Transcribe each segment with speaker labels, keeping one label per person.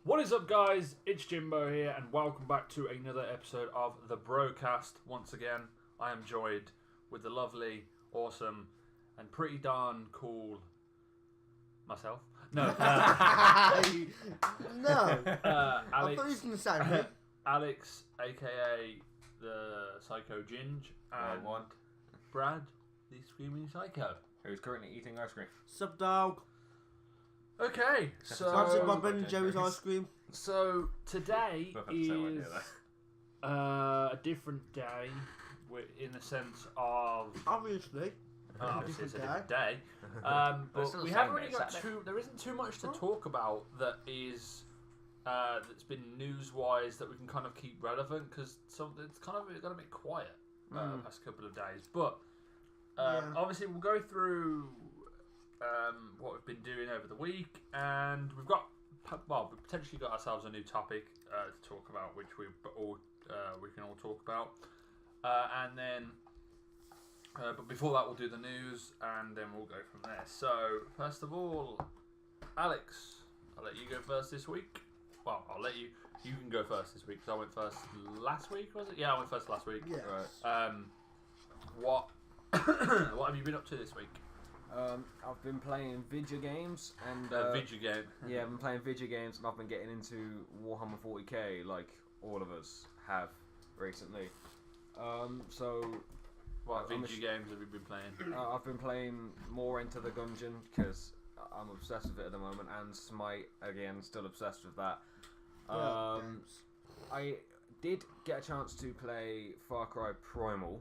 Speaker 1: What is up, guys? It's Jimbo here, and welcome back to another episode of the Brocast. Once again, I am joined with the lovely, awesome, and pretty darn cool myself. No,
Speaker 2: No. I
Speaker 1: Alex.
Speaker 2: thought he was going to sound me.
Speaker 1: Alex, aka the Psyko Ginge, and Brad, the Screaming Psycho,
Speaker 3: who's currently eating ice cream.
Speaker 2: Sup, dog?
Speaker 1: Okay,
Speaker 2: Sponsored by
Speaker 1: so
Speaker 2: Ben and Jerry's ice cream.
Speaker 1: Today
Speaker 3: Both have the same idea,
Speaker 1: is a different day, in the sense of
Speaker 2: Obviously.
Speaker 1: obviously it's a
Speaker 2: different
Speaker 1: different day,
Speaker 3: But it's
Speaker 1: but
Speaker 3: still
Speaker 1: we
Speaker 3: the
Speaker 1: haven't
Speaker 3: same
Speaker 1: really
Speaker 3: day,
Speaker 1: got
Speaker 3: Saturday.
Speaker 1: there isn't too much to talk about that is that's been news-wise that we can kind of keep relevant, because it's kind of got a bit quiet the past couple of days. But obviously we'll go through what we've been doing over the week, and we've potentially got ourselves a new topic to talk about, which we can all talk about, and then. But before that, we'll do the news, and then we'll go from there. So, first of all, Alex, I'll let you go first this week. Well, I'll let you. You can go first this week, because I went first last week, was it? Yeah, I went first last week.
Speaker 2: Yeah.
Speaker 3: Right.
Speaker 1: What what have you been up to this week?
Speaker 3: I've been playing video games and
Speaker 1: Video game.
Speaker 3: yeah, I've been playing video games and I've been getting into Warhammer 40k like all of us have recently.
Speaker 1: What
Speaker 3: I'm
Speaker 1: video games have you been playing?
Speaker 3: I've been playing more into the Gungeon because I'm obsessed with it at the moment, and Smite again, still obsessed with that. I did get a chance to play Far Cry Primal.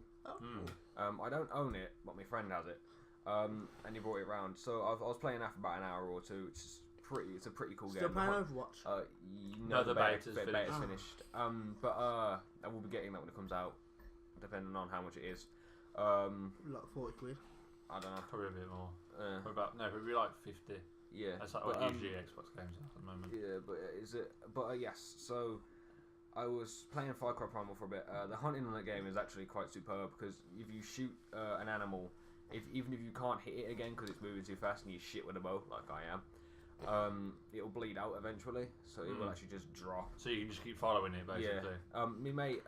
Speaker 3: I don't own it, but my friend has it, and he brought it around. So I was playing that for about an hour or two, which is it's a pretty cool
Speaker 2: Still
Speaker 3: game.
Speaker 2: playing Overwatch?
Speaker 3: No,
Speaker 1: the beta's finished.
Speaker 3: finished. But I will be getting that when it comes out, depending on how much it is.
Speaker 2: Like 40 quid.
Speaker 3: I don't know.
Speaker 1: Probably a bit more. Probably like 50.
Speaker 3: Yeah,
Speaker 1: That's like what usually Xbox games are at the moment.
Speaker 3: Yeah, but is it? But yes. So I was playing Far Cry Primal for a bit. The hunting on that game is actually quite superb, because if you shoot an animal, even if you can't hit it again because it's moving too fast and you shit with a bow like I am, it'll bleed out eventually. So it will actually just drop.
Speaker 1: So you can just keep following it, basically.
Speaker 3: Yeah. My mate,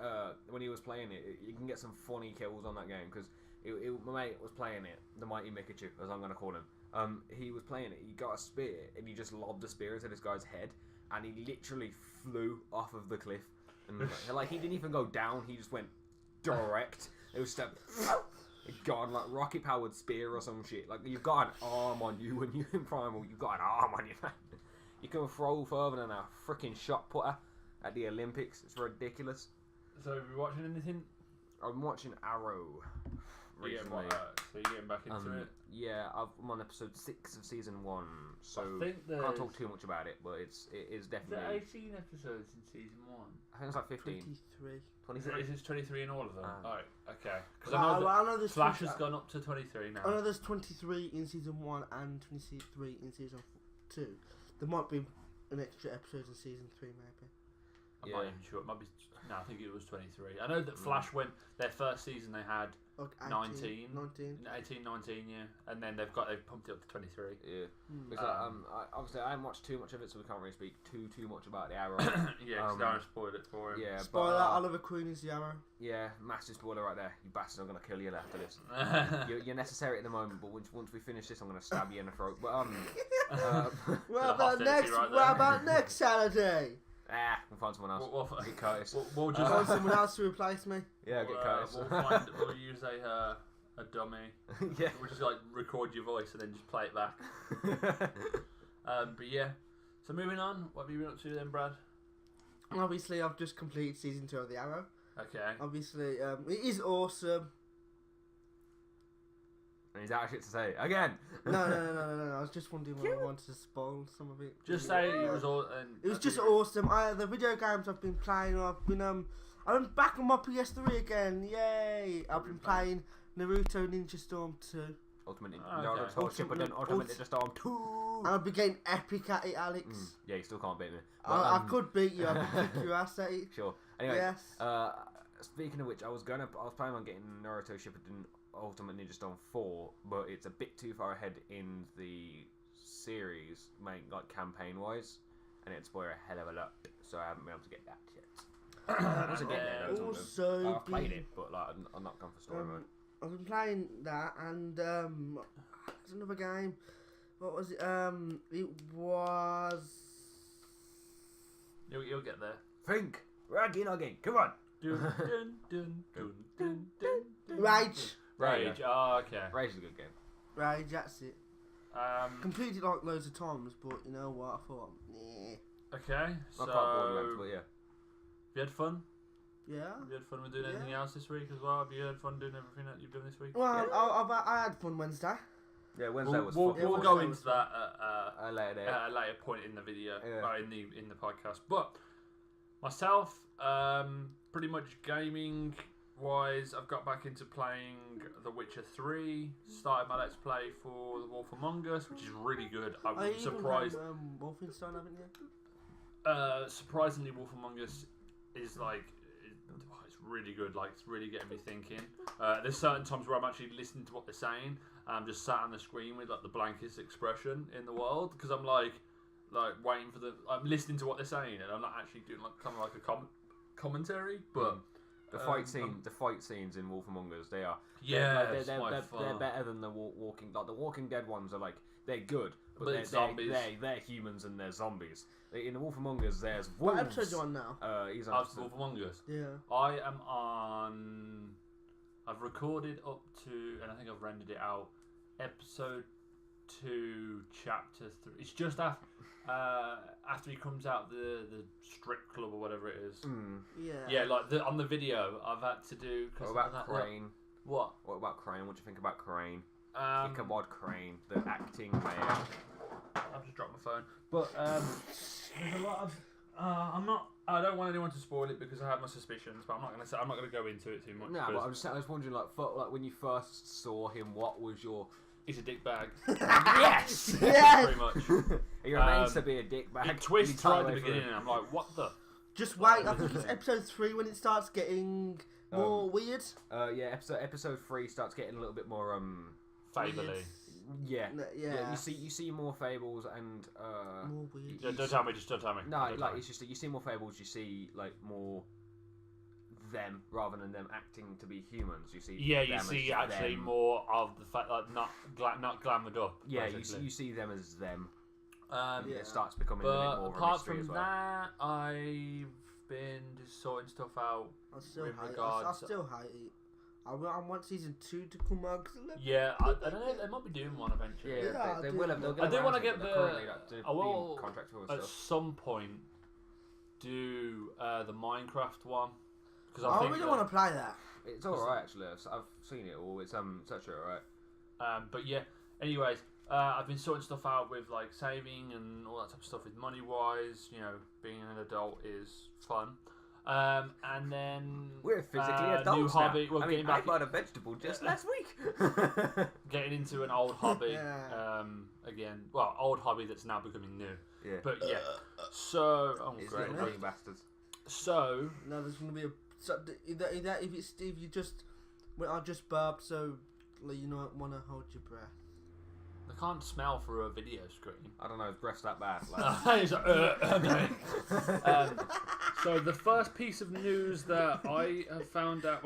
Speaker 3: when he was playing it, you can get some funny kills on that game, because my mate was playing it, the mighty Mikachu, as I'm going to call him. He was playing it, he got a spear, and he just lobbed a spear into this guy's head, and he literally flew off of the cliff. And like he didn't even go down, he just went direct. It was just gone, like rocket powered spear or some shit. Like, you've got an arm on you when you're in Primal, you've got an arm on you. You can throw further than a freaking shot putter at the Olympics. It's ridiculous.
Speaker 1: So have you watching anything?
Speaker 3: I'm watching Arrow recently.
Speaker 1: So you're getting back into it?
Speaker 3: Yeah, I'm on episode 6 of season 1, so
Speaker 1: I think
Speaker 3: can't talk too much about it, but it is definitely.
Speaker 1: 18 episodes in season 1?
Speaker 3: I think it's like 15.
Speaker 2: 23.
Speaker 1: Is it 23 in all of them? Alright, okay. Because
Speaker 2: I
Speaker 1: I know
Speaker 2: know
Speaker 1: that
Speaker 2: there's
Speaker 1: Flash has gone up to 23 now.
Speaker 2: I know there's 23 in season 1 and 23 in season 2. There might be an extra episode in season 3, maybe.
Speaker 1: I'm not even sure. It might be. No, I think it was 23. I know that Flash went their first season. They had
Speaker 2: Like
Speaker 1: 19,
Speaker 2: 19.
Speaker 1: 19, yeah, and then they've pumped it up to 23.
Speaker 3: Yeah. Because, obviously I haven't watched too much of it, so we can't really speak too much about the Arrow.
Speaker 1: Yeah, because Darren spoiled it for him.
Speaker 3: Yeah,
Speaker 2: Spoiler,
Speaker 3: but
Speaker 2: Oliver Queen is the Arrow.
Speaker 3: yeah, massive spoiler right there. You bastards are gonna kill you after this. You're necessary at the moment, but once we finish this, I'm gonna stab you in the throat. But
Speaker 2: What about next Saturday?
Speaker 3: we'll find someone else.
Speaker 1: We'll
Speaker 3: Get Curtis.
Speaker 1: We'll just
Speaker 2: Find someone else to replace me.
Speaker 3: Yeah, get Curtis.
Speaker 1: We'll use a dummy.
Speaker 3: Yeah.
Speaker 1: We'll just like record your voice and then just play it back. But yeah. So moving on, what have you been up to then, Brad?
Speaker 2: Obviously, I've just completed season 2 of The Arrow.
Speaker 1: Okay.
Speaker 2: Obviously, it is awesome.
Speaker 3: And he's out of shit to say again.
Speaker 2: No. I was just wondering whether I wanted to spoil some of it.
Speaker 1: Just say it was all.
Speaker 2: It was just awesome. The video games I've been playing, I'm back on my PS3 again. Yay! I've been playing Naruto Ninja Storm 2.
Speaker 3: Ultimate Ninja Storm 2.
Speaker 2: And I've been getting epic at it, Alex.
Speaker 3: Yeah, you still can't beat me. But,
Speaker 2: I could beat you. I could kick your ass at it.
Speaker 3: Sure. Anyway,
Speaker 2: Yes.
Speaker 3: speaking of which, I was planning on getting Naruto Shippuden Ultimate Ninja Storm 4, but it's a bit too far ahead in the series, like campaign wise. and it'd spoil a hell of a lot. So I haven't been able to get that yet. Once I get there, though,
Speaker 2: Also,
Speaker 3: I've played it, but like I'm not gone for story mode.
Speaker 2: I've been playing that, and there's another game. What was it? It was.
Speaker 1: You'll get there.
Speaker 3: Think, Raggy Noggin, come on.
Speaker 1: Dun, dun, dun, dun, dun, dun, dun.
Speaker 2: Rage.
Speaker 1: Rage. Oh, okay.
Speaker 3: Rage is a good game.
Speaker 2: Rage, that's it. Completed it like loads of times, but you know what? I thought, nah.
Speaker 1: Okay, so
Speaker 3: I can't Borderlands, but yeah.
Speaker 1: have you had fun?
Speaker 2: Yeah.
Speaker 1: Have you had fun with doing anything else this week as well? Have you had fun doing everything that you've done this week?
Speaker 2: Well, I had fun Wednesday.
Speaker 3: Yeah, Wednesday was
Speaker 1: We'll
Speaker 3: fun.
Speaker 1: go into that
Speaker 3: later.
Speaker 1: at a later point in the video, or in the podcast. But myself, pretty much gaming wise, I've got back into playing The Witcher 3. Started my Let's Play for The Wolf Among Us, which is really good. I'm surprised.
Speaker 2: Wolfenstein, haven't you?
Speaker 1: Surprisingly, Wolf Among Us is like it's really good. Like it's really getting me thinking. There's certain times where I'm actually listening to what they're saying. I'm just sat on the screen with like the blankest expression in the world because I'm like waiting for I'm listening to what they're saying and I'm not actually doing like kind of like a commentary, but.
Speaker 3: The fight scenes in Wolf Among Us, they are they're better than the Walking. Like the Walking Dead ones are like they're good, but they're zombies. They're humans and they're zombies. In the Wolf Among Us, there's wolves.
Speaker 2: What episode are you on now?
Speaker 3: He's on
Speaker 1: Wolf Among Us.
Speaker 2: Yeah.
Speaker 1: I am on. I've recorded up to, and I think I've rendered it out. Episode 2, chapter 3. It's just after he comes out the strip club or whatever it is.
Speaker 2: Yeah.
Speaker 1: Yeah, like on the video, I've had to do.
Speaker 3: What about Crane?
Speaker 1: What?
Speaker 3: What about Crane? What do you think about Crane? Ichabod Crane, the acting mayor.
Speaker 1: I've just dropped my phone. But there's a lot of. I don't want anyone to spoil it because I have my suspicions, but I'm not going to go into it too much.
Speaker 3: No, but I was wondering, like when you first saw him, what was your?
Speaker 1: He's a dick bag.
Speaker 3: Yes!
Speaker 2: Yes!
Speaker 1: Pretty much.
Speaker 3: He remains to be a dick bag.
Speaker 1: It twists right at the beginning, and I'm like, what the?
Speaker 2: Just wait. I think it's episode 3 when it starts getting more weird.
Speaker 3: Yeah, episode 3 starts getting a little bit more
Speaker 1: Fably.
Speaker 3: Yeah.
Speaker 2: Yeah.
Speaker 3: You see more fables and
Speaker 2: more weird.
Speaker 1: Don't tell me. Just don't tell me.
Speaker 3: No, like it's just that you see more fables. You see like more them rather than them acting to be humans. You see.
Speaker 1: Yeah, you see actually
Speaker 3: them.
Speaker 1: More of the fact like not glamoured up.
Speaker 3: Yeah, you see them as them. It starts becoming a bit more of a
Speaker 1: apart
Speaker 3: mystery
Speaker 1: from
Speaker 3: as well.
Speaker 1: that, I've been just sorting stuff out.
Speaker 2: I still hate it. I want season 2 to come out.
Speaker 1: Yeah, I don't know. They might be doing one eventually.
Speaker 3: Yeah, they will have.
Speaker 1: I do want to get
Speaker 3: I will
Speaker 1: at some point do the Minecraft one because
Speaker 2: I really want to play that.
Speaker 3: It's alright actually. I've seen it all. It's actually alright.
Speaker 1: But yeah. Anyways, I've been sorting stuff out with like saving and all that type of stuff with money wise. You know, being an adult is fun. And then
Speaker 3: we're physically adults
Speaker 1: new hobby.
Speaker 3: Now.
Speaker 1: Well,
Speaker 3: I bought a vegetable just last week.
Speaker 1: Getting into an old hobby again. Well, old hobby that's now becoming new.
Speaker 3: Yeah.
Speaker 1: But yeah. So,
Speaker 3: it's
Speaker 1: great.
Speaker 3: little bastards.
Speaker 1: So
Speaker 2: no, there's gonna be if you just, I just burped, so you know, want to hold your breath.
Speaker 1: I can't smell through a video screen.
Speaker 3: I don't know, is breath that bad?
Speaker 1: So the first piece of news that I have found out,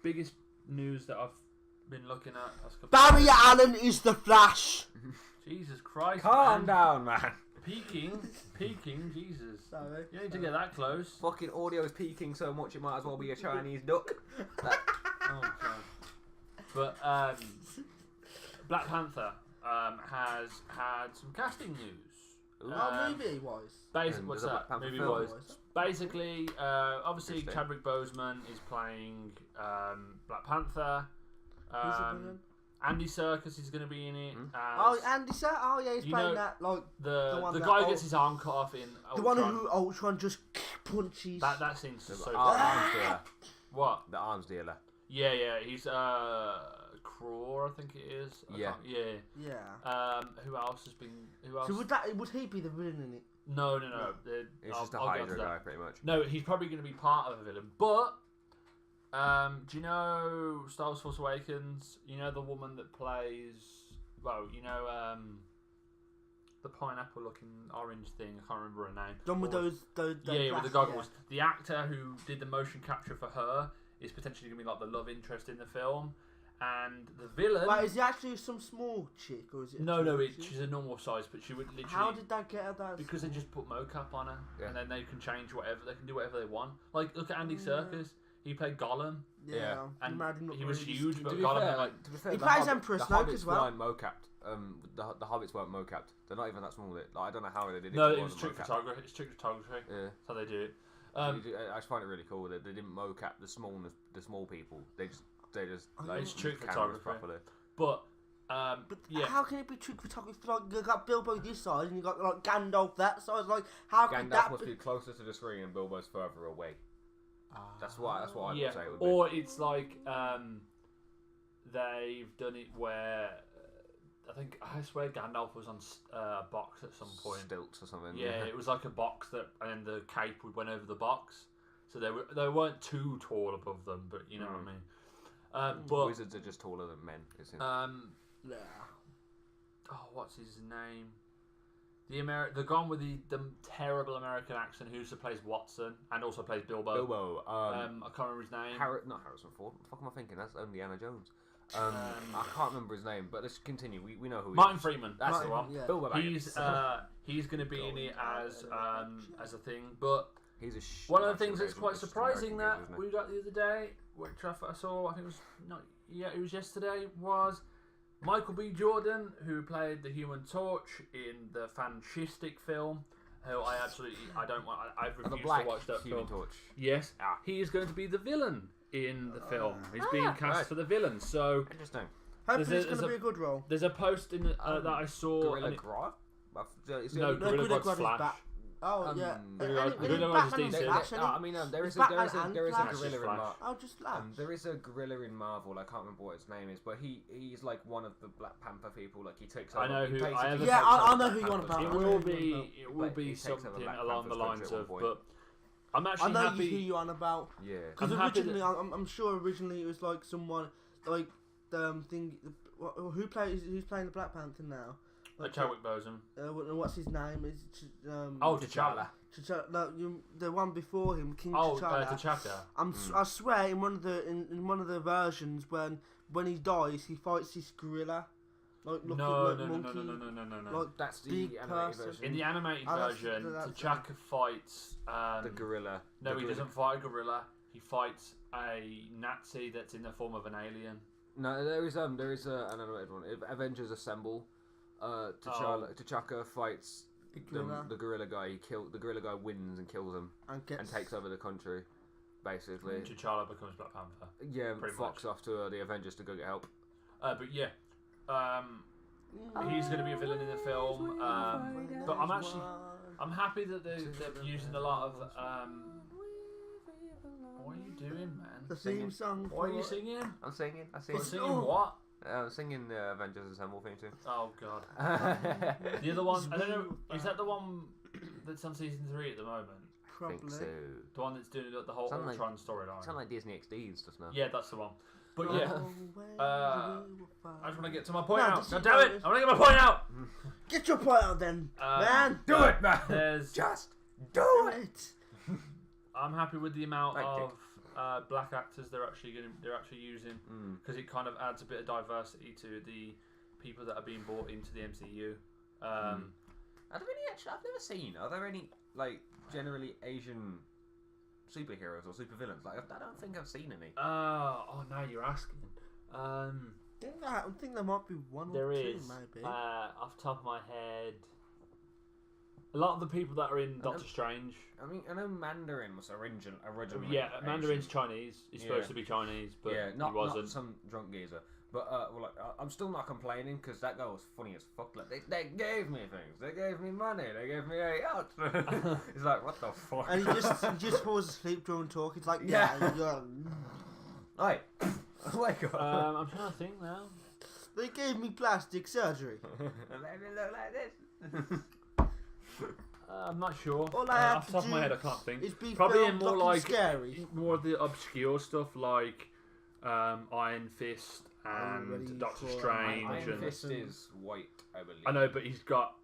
Speaker 1: biggest news that I've been looking at.
Speaker 2: Barry Allen is the Flash.
Speaker 1: Jesus Christ!
Speaker 3: Calm down, man.
Speaker 1: Peaking, Jesus.
Speaker 2: Sorry.
Speaker 1: You need to get that close.
Speaker 3: Fucking audio is peaking so much it might as well be a Chinese duck.
Speaker 1: Oh god. But Black Panther has had some casting news.
Speaker 2: Movie wise.
Speaker 1: What's that? Movie wise. Basically, obviously Chadwick Boseman is playing Black Panther. Andy Serkis is going to be in it.
Speaker 2: Andy Serkis. Oh yeah, he's playing that like
Speaker 1: the guy who gets his arm cut off in Ultron.
Speaker 2: The one who Ultron just punches.
Speaker 1: That seems so.
Speaker 3: Arms dealer.
Speaker 1: What?
Speaker 3: The arms dealer.
Speaker 1: Yeah. He's Craw, I think it is.
Speaker 2: Yeah.
Speaker 1: Who else has been? Who else?
Speaker 2: So would he be the villain in it?
Speaker 1: No.
Speaker 3: It's just a Hydra guy, pretty much.
Speaker 1: No, he's probably going to be part of a villain. But do you know Star Wars: Force Awakens? You know the woman that plays. Well, you know the the pineapple looking orange thing. I can't remember her name.
Speaker 2: Done with those
Speaker 1: Yeah, with the goggles. Yeah. The actor who did the motion capture for her is potentially going to be like the love interest in the film. And the villain...
Speaker 2: Like, is he actually some small chick, or is it...
Speaker 1: No, she's a normal size, but she would literally...
Speaker 2: How did that get her that...
Speaker 1: Because they just put mocap on her, and then they can change whatever, they can do whatever they want. Like, look at Andy Serkis. He played Gollum.
Speaker 3: Yeah.
Speaker 1: And he was huge, but
Speaker 3: to be
Speaker 1: Gollum...
Speaker 3: fair, to be fair,
Speaker 2: he plays Emperor Snoke as well.
Speaker 3: The Hobbits weren't mocapped. The Hobbits weren't mocapped. They're not even that small. Like, I don't know how they did it.
Speaker 1: No, it was trick photography. It's trick photography.
Speaker 3: Yeah.
Speaker 1: That's how they do it.
Speaker 3: I just find it really cool that they didn't mocap the small people. They just like,
Speaker 1: it's trick
Speaker 3: cameras
Speaker 1: photography
Speaker 3: properly.
Speaker 1: But yeah.
Speaker 2: How can it be trick photography? Like, you got Bilbo this size and you got like Gandalf that size. Like, how can that?
Speaker 3: Gandalf must be closer to the screen and Bilbo's further away. That's what I would say. It would be.
Speaker 1: Or it's like they've done it where I swear Gandalf was on a box at some point.
Speaker 3: Stilts or something.
Speaker 1: Yeah, it was like a box and then the cape went over the box, so they weren't too tall above them, but you know what I mean. But
Speaker 3: wizards are just taller than men. Isn't it?
Speaker 2: Yeah.
Speaker 1: Oh, what's his name? The gone with the terrible American accent who also plays Watson and also plays Bilbo. I can't remember his name.
Speaker 3: Not Harrison Ford. What the fuck am I thinking? That's Indiana Jones. I can't remember his name, but let's continue. We know who he
Speaker 1: Martin
Speaker 3: is.
Speaker 1: Freeman.
Speaker 3: That's the one.
Speaker 2: Yeah.
Speaker 3: Bilbo Baggins.
Speaker 1: He's going to be in it as a thing, but
Speaker 3: He's
Speaker 1: one of the things that's quite surprising that we got the other day, which I saw, I think it was yesterday, was Michael B. Jordan, who played the Human Torch in the Fantastic film, who I've refused to watch that
Speaker 3: Human
Speaker 1: film.
Speaker 3: Torch.
Speaker 1: Yes, he is going to be the villain in the film. He's being cast for the villain, so
Speaker 3: Interesting.
Speaker 2: Hopefully, it's going to be a good role.
Speaker 1: there's a post in that I saw.
Speaker 3: Gorilla Grodd?
Speaker 1: No, Gorilla Grodd's Flash.
Speaker 2: Back. Oh yeah,
Speaker 1: Gorilla Grodd's decent.
Speaker 3: There is a gorilla in Marvel.
Speaker 2: I'll just laugh.
Speaker 3: There is a gorilla in Marvel. I can't remember what his name is, but he's like one of the Black Panther people. Like he takes over.
Speaker 1: I know who.
Speaker 2: I know who you want about.
Speaker 1: It will be something along the lines of. But I'm actually
Speaker 2: happy. I know
Speaker 1: happy.
Speaker 2: who you're on about.
Speaker 3: Yeah.
Speaker 2: Because originally, I'm sure originally it was like someone like who's playing the Black Panther now.
Speaker 1: Like Chadwick Boseman.
Speaker 2: What's his name? Is
Speaker 1: T'Challa.
Speaker 2: No, the one before him, King T'Challa.
Speaker 1: T'Chaka.
Speaker 2: I swear, in one of the versions, when he dies, he fights this gorilla. Like monkey.
Speaker 1: No.
Speaker 2: Like
Speaker 3: That's the
Speaker 2: big
Speaker 3: animated
Speaker 2: person.
Speaker 3: version.
Speaker 1: In the animated version, T'Chaka fights
Speaker 3: The gorilla.
Speaker 1: No, he doesn't fight a gorilla. He fights a Nazi that's in the form of an alien.
Speaker 3: No, there is an animated one. Avengers Assemble. T'Chaka fights the gorilla guy. The gorilla guy wins and kills him and takes over the country, basically.
Speaker 1: T'Challa becomes Black Panther.
Speaker 3: Yeah, fucks off to the Avengers to go get help.
Speaker 1: But yeah, he's going to be a villain in the film. But I'm happy that they're using a lot of. What are you doing, man?
Speaker 2: The theme song.
Speaker 1: What are you singing?
Speaker 3: I'm singing.
Speaker 1: Singing what?
Speaker 3: I'm singing the Avengers Assemble theme too.
Speaker 1: Oh god. The other one, I don't know. Is that the one that's on season 3 at the moment?
Speaker 2: Probably.
Speaker 3: I think so.
Speaker 1: The one that's doing the whole Ultron storyline.
Speaker 3: Sound like Disney XD and stuff now.
Speaker 1: Yeah, that's the one. But yeah, I just want to get to my point
Speaker 2: No,
Speaker 1: out. God damn it! I want to get my point out.
Speaker 2: Get your point out then, man.
Speaker 3: Do it, man. Just do it.
Speaker 1: I'm happy with the amount of black actors they're actually using because it kind of adds a bit of diversity to the people that are being brought into the MCU.
Speaker 3: Are there any actually? I've never seen. Are there any like generally Asian superheroes or supervillains? Like I don't think I've seen any.
Speaker 1: Oh, now you're asking.
Speaker 2: I think there might be one
Speaker 1: there
Speaker 2: or two,
Speaker 1: is,
Speaker 2: maybe.
Speaker 1: off the top of my head. A lot of the people that are in Doctor Strange.
Speaker 3: I know Mandarin was originally.
Speaker 1: Yeah, Mandarin's Chinese. He's supposed to be Chinese, but
Speaker 3: not,
Speaker 1: he wasn't.
Speaker 3: Not some drunk geezer. But I'm still not complaining because that guy was funny as fuck. Like they gave me things. They gave me money. They gave me a yacht. He's like, what the fuck?
Speaker 2: And he just falls asleep during talk. He's like, yeah.
Speaker 3: Hey, wake up.
Speaker 1: I'm trying to think now.
Speaker 2: They gave me plastic surgery.
Speaker 3: They made me look like this.
Speaker 1: I'm not sure.
Speaker 2: All I have
Speaker 1: off the top
Speaker 2: to
Speaker 1: of my
Speaker 2: do
Speaker 1: head, I can't think.
Speaker 2: is be
Speaker 1: Probably
Speaker 2: filmed
Speaker 1: more
Speaker 2: looking
Speaker 1: like
Speaker 2: scary.
Speaker 1: more of the obscure stuff like Iron Fist and Doctor Strange.
Speaker 3: Iron
Speaker 1: and
Speaker 3: Fist is white, I believe.
Speaker 1: I know, but he's got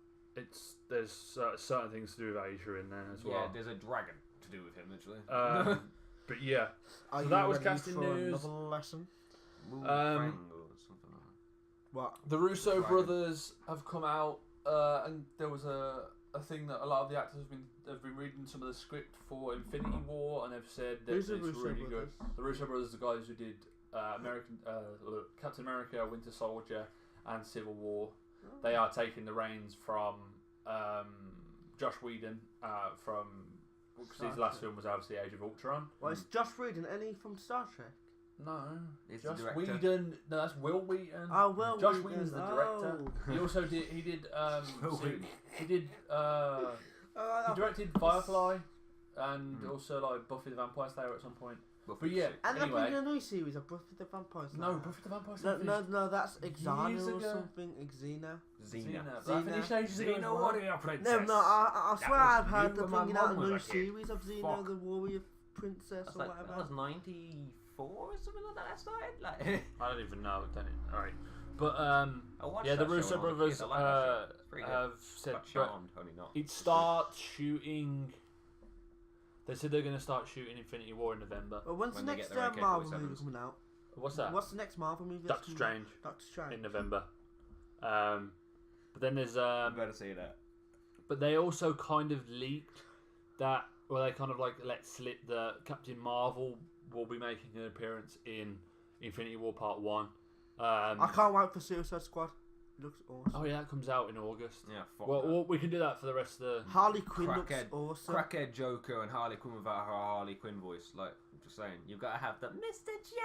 Speaker 1: there's certain things to do with Asia in there as well.
Speaker 3: Yeah, there's a dragon to do with him, literally.
Speaker 1: But yeah,
Speaker 2: Are
Speaker 1: so
Speaker 2: you
Speaker 1: that was
Speaker 2: ready
Speaker 1: casting
Speaker 2: for
Speaker 1: news.
Speaker 2: another lesson?
Speaker 3: Or something like that.
Speaker 2: What?
Speaker 1: The Russo
Speaker 3: Dragon.
Speaker 1: brothers have come out, and there was a thing that a lot of the actors have been reading some of the script for Infinity War, and they've said that
Speaker 2: Who's
Speaker 1: it's
Speaker 2: the Russo
Speaker 1: really
Speaker 2: brothers?
Speaker 1: good. The Russo brothers, the guys who did Captain America, Winter Soldier, and Civil War. They are taking the reins from Josh Whedon because his last film was obviously Age of Ultron.
Speaker 2: Well, it's Josh Whedon, any from Star Trek?
Speaker 1: No,
Speaker 3: He's the
Speaker 1: Josh
Speaker 3: director.
Speaker 1: Whedon. No, that's Will Wheaton.
Speaker 2: Oh, well,
Speaker 1: Josh
Speaker 2: Whedon.
Speaker 1: Whedon's the director.
Speaker 2: Oh.
Speaker 1: He also did. He did.
Speaker 3: Will Wheaton.
Speaker 1: He did. He directed Firefly, and also like Buffy the Vampire Slayer at some point. But yeah,
Speaker 2: And they're
Speaker 1: anyway.
Speaker 2: bringing a new series of Buffy the Vampire Slayer.
Speaker 1: No, Buffy the Vampire Slayer.
Speaker 2: No, that's Xana
Speaker 1: Years
Speaker 2: or
Speaker 1: ago.
Speaker 2: something. Xena.
Speaker 3: Xena.
Speaker 1: That finished ages ago as
Speaker 3: Xena,
Speaker 1: well.
Speaker 3: warrior princess.
Speaker 2: No, I
Speaker 3: That
Speaker 2: swear
Speaker 3: was
Speaker 2: I've heard
Speaker 3: you
Speaker 2: they're
Speaker 3: and my
Speaker 2: bringing out a
Speaker 3: mum was
Speaker 2: new
Speaker 3: a kid.
Speaker 2: series of Xena,
Speaker 3: Fuck.
Speaker 2: the warrior princess
Speaker 3: That's
Speaker 2: or
Speaker 3: like,
Speaker 2: whatever.
Speaker 3: that was 94 or something like that started. Like,
Speaker 1: I don't even know. Alright, but
Speaker 3: I watched
Speaker 1: yeah, the
Speaker 3: that show
Speaker 1: Russo
Speaker 3: when I was a
Speaker 1: brothers
Speaker 3: kid. I like that show. It's pretty good.
Speaker 1: have said
Speaker 3: Got
Speaker 1: but
Speaker 3: charmed, only not.
Speaker 1: it starts shooting. They said they're going to start shooting Infinity War in November.
Speaker 2: Well, when's
Speaker 3: When
Speaker 2: the
Speaker 3: they
Speaker 2: next
Speaker 3: get their
Speaker 2: Marvel
Speaker 3: AK-47s.
Speaker 2: movie coming out?
Speaker 1: What's that?
Speaker 2: What's the next Marvel movie? that's
Speaker 1: Doctor
Speaker 2: coming out?
Speaker 1: Strange
Speaker 2: Doctor Strange.
Speaker 1: in November. But then there's
Speaker 3: I'm glad to see that.
Speaker 1: but they also kind of leaked that, well, they kind of like let slip that Captain Marvel will be making an appearance in Infinity War Part 1.
Speaker 2: I can't wait for Suicide Squad. It looks awesome.
Speaker 1: Oh yeah, that comes out in August.
Speaker 3: Yeah, fuck
Speaker 1: Well,
Speaker 3: that.
Speaker 1: we can do that for the rest of the.
Speaker 2: Harley Quinn looks
Speaker 3: Crackhead.
Speaker 2: awesome.
Speaker 3: Crackhead Joker and Harley Quinn without her Harley Quinn voice. Like, I'm just saying, you've got to have the Mr. J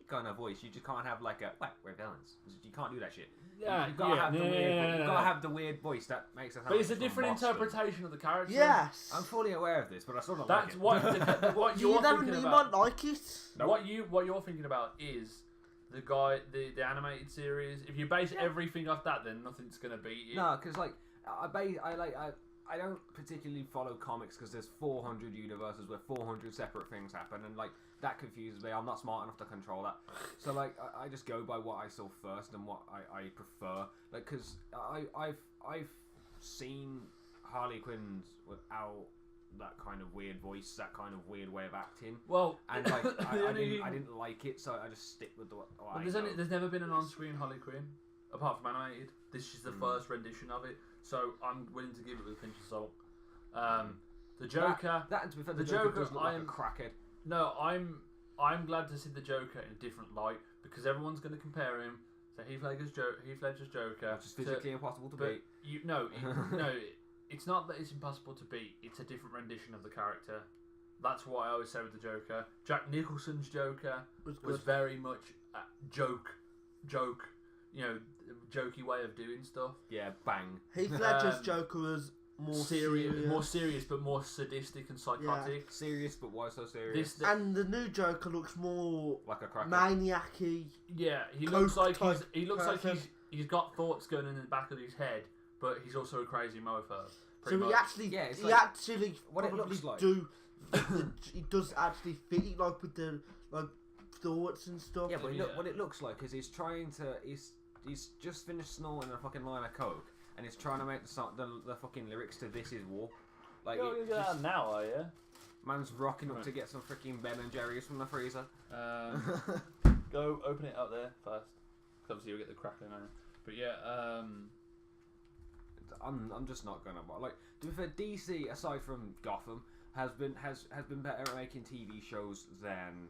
Speaker 3: kind of voice. You just can't have like a, wait, we're villains. You can't do that shit.
Speaker 1: Yeah,
Speaker 3: You've got to have the weird. You've got to
Speaker 1: no.
Speaker 3: have the weird voice that makes it.
Speaker 1: But it's a different interpretation of the character.
Speaker 2: Yes.
Speaker 3: I'm fully aware of this, but I still don't
Speaker 1: That's
Speaker 3: like it.
Speaker 1: what
Speaker 2: Do you
Speaker 1: you're
Speaker 2: never
Speaker 1: thinking
Speaker 2: need
Speaker 1: about.
Speaker 2: like it?
Speaker 3: Nope.
Speaker 1: What you're thinking about is the animated series. If you base everything off that, then nothing's gonna beat it.
Speaker 3: No, because like I don't particularly follow comics because there's 400 universes where 400 separate things happen, and like that confuses me. I'm not smart enough to control that, so like I just go by what I saw first and what I prefer. Like, because I've seen Harley Quinn's without that kind of weird voice, that kind of weird way of acting.
Speaker 1: Well,
Speaker 3: And like
Speaker 1: the
Speaker 3: I
Speaker 1: only-
Speaker 3: didn't like it, so I just stick with what
Speaker 1: well,
Speaker 3: I
Speaker 1: there's
Speaker 3: know.
Speaker 1: there's never been an on-screen Harley Quinn apart from animated. This is the first rendition of it, so I'm willing to give it with a pinch of salt. The Joker.
Speaker 3: That and to be fair,
Speaker 1: the
Speaker 3: the Joker
Speaker 1: Joker,
Speaker 3: does look
Speaker 1: I
Speaker 3: like
Speaker 1: am-
Speaker 3: a crackhead.
Speaker 1: No, I'm glad to see the Joker in a different light because everyone's going to compare him to Heath Ledger's Joker,
Speaker 3: Which is physically impossible to
Speaker 1: but
Speaker 3: beat.
Speaker 1: no, it's not that it's impossible to beat. It's a different rendition of the character. That's what I always say with the Joker. Jack Nicholson's Joker was very much a joke, jokey way of doing stuff.
Speaker 3: Yeah, bang.
Speaker 2: Heath Ledger's Joker was more serious,
Speaker 1: but more sadistic and psychotic.
Speaker 3: Serious, but why so serious?
Speaker 2: And the new Joker looks more
Speaker 3: Like a crackhead.
Speaker 2: maniac-y.
Speaker 1: Yeah, he
Speaker 2: Coke
Speaker 1: looks like
Speaker 2: type person.
Speaker 1: he's got thoughts going in the back of his head, but he's also a crazy mofo.
Speaker 2: So he actually,
Speaker 3: Yeah, it's
Speaker 2: he
Speaker 3: like
Speaker 2: actually
Speaker 3: what it
Speaker 2: probably
Speaker 3: looks like.
Speaker 2: he does actually fit it, like with the like thoughts and stuff.
Speaker 3: Yeah, but
Speaker 1: Yeah.
Speaker 3: Look, what it looks like is he's just finished snorting a fucking line of coke, and he's trying to make the fucking lyrics to "This Is War." Like,
Speaker 1: You're
Speaker 3: it
Speaker 1: gonna
Speaker 3: just-
Speaker 1: now, are you?
Speaker 3: man's rocking up to get some freaking Ben and Jerry's from the freezer.
Speaker 1: Go open it up there first. 'Cause obviously you'll get the crackling on it. But yeah,
Speaker 3: I'm just not gonna like. To be fair, DC aside from Gotham has been better at making TV shows than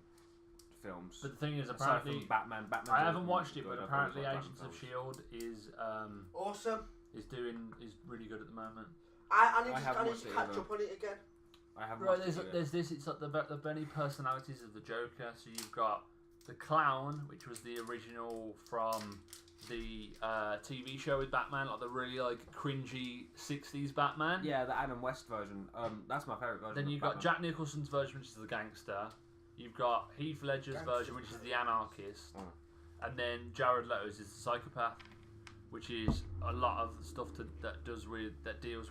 Speaker 3: films.
Speaker 1: but the thing is,
Speaker 3: Aside
Speaker 1: apparently,
Speaker 3: from Batman.
Speaker 1: I haven't watched it,
Speaker 3: good,
Speaker 1: but
Speaker 3: I've
Speaker 1: apparently
Speaker 3: always liked
Speaker 1: Agents
Speaker 3: Batman
Speaker 1: of
Speaker 3: films.
Speaker 1: Shield is really good at the moment.
Speaker 2: I need
Speaker 3: I haven't
Speaker 2: to
Speaker 3: watched it
Speaker 2: catch
Speaker 3: either.
Speaker 2: up on it again.
Speaker 3: I haven't
Speaker 1: Right,
Speaker 3: watched it yet.
Speaker 1: there's this. It's like the many personalities of the Joker. So you've got the Clown, which was the original from the TV show with Batman, like the really like cringy '60s Batman.
Speaker 3: Yeah, the Adam West version. That's my favourite version.
Speaker 1: Then
Speaker 3: of
Speaker 1: you've got
Speaker 3: Batman.
Speaker 1: Jack Nicholson's version, which is the gangster. You've got Heath Ledger's version, which is the anarchist. And then Jared Leto's is the psychopath, which is a lot of the stuff that deals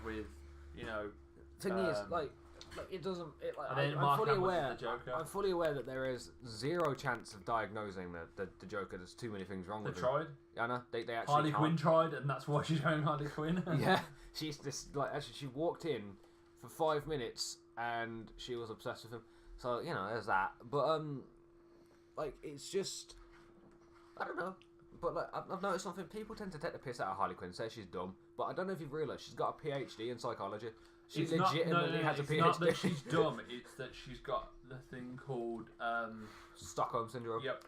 Speaker 1: with, you know.
Speaker 3: Thing is, like, like, it doesn't.
Speaker 1: And then
Speaker 3: I'm
Speaker 1: Mark
Speaker 3: fully
Speaker 1: Hamill's
Speaker 3: aware.
Speaker 1: the Joker.
Speaker 3: I'm fully aware that there is zero chance of diagnosing the Joker. There's too many things wrong
Speaker 1: They
Speaker 3: with
Speaker 1: tried.
Speaker 3: him. I know they actually
Speaker 1: Harley
Speaker 3: can't.
Speaker 1: Quinn tried, and that's why she's wearing Harley Quinn.
Speaker 3: Yeah, she's just like actually she walked in for 5 minutes and she was obsessed with him. So there's that. But like it's just I don't know. But like I've noticed something. People tend to take the piss out of Harley Quinn, say she's dumb. But I don't know if you've realised she's got a PhD in psychology. She legitimately has a PhD.
Speaker 1: It's not that she's dumb. It's that she's got the thing called
Speaker 3: Stockholm syndrome.
Speaker 1: Yep.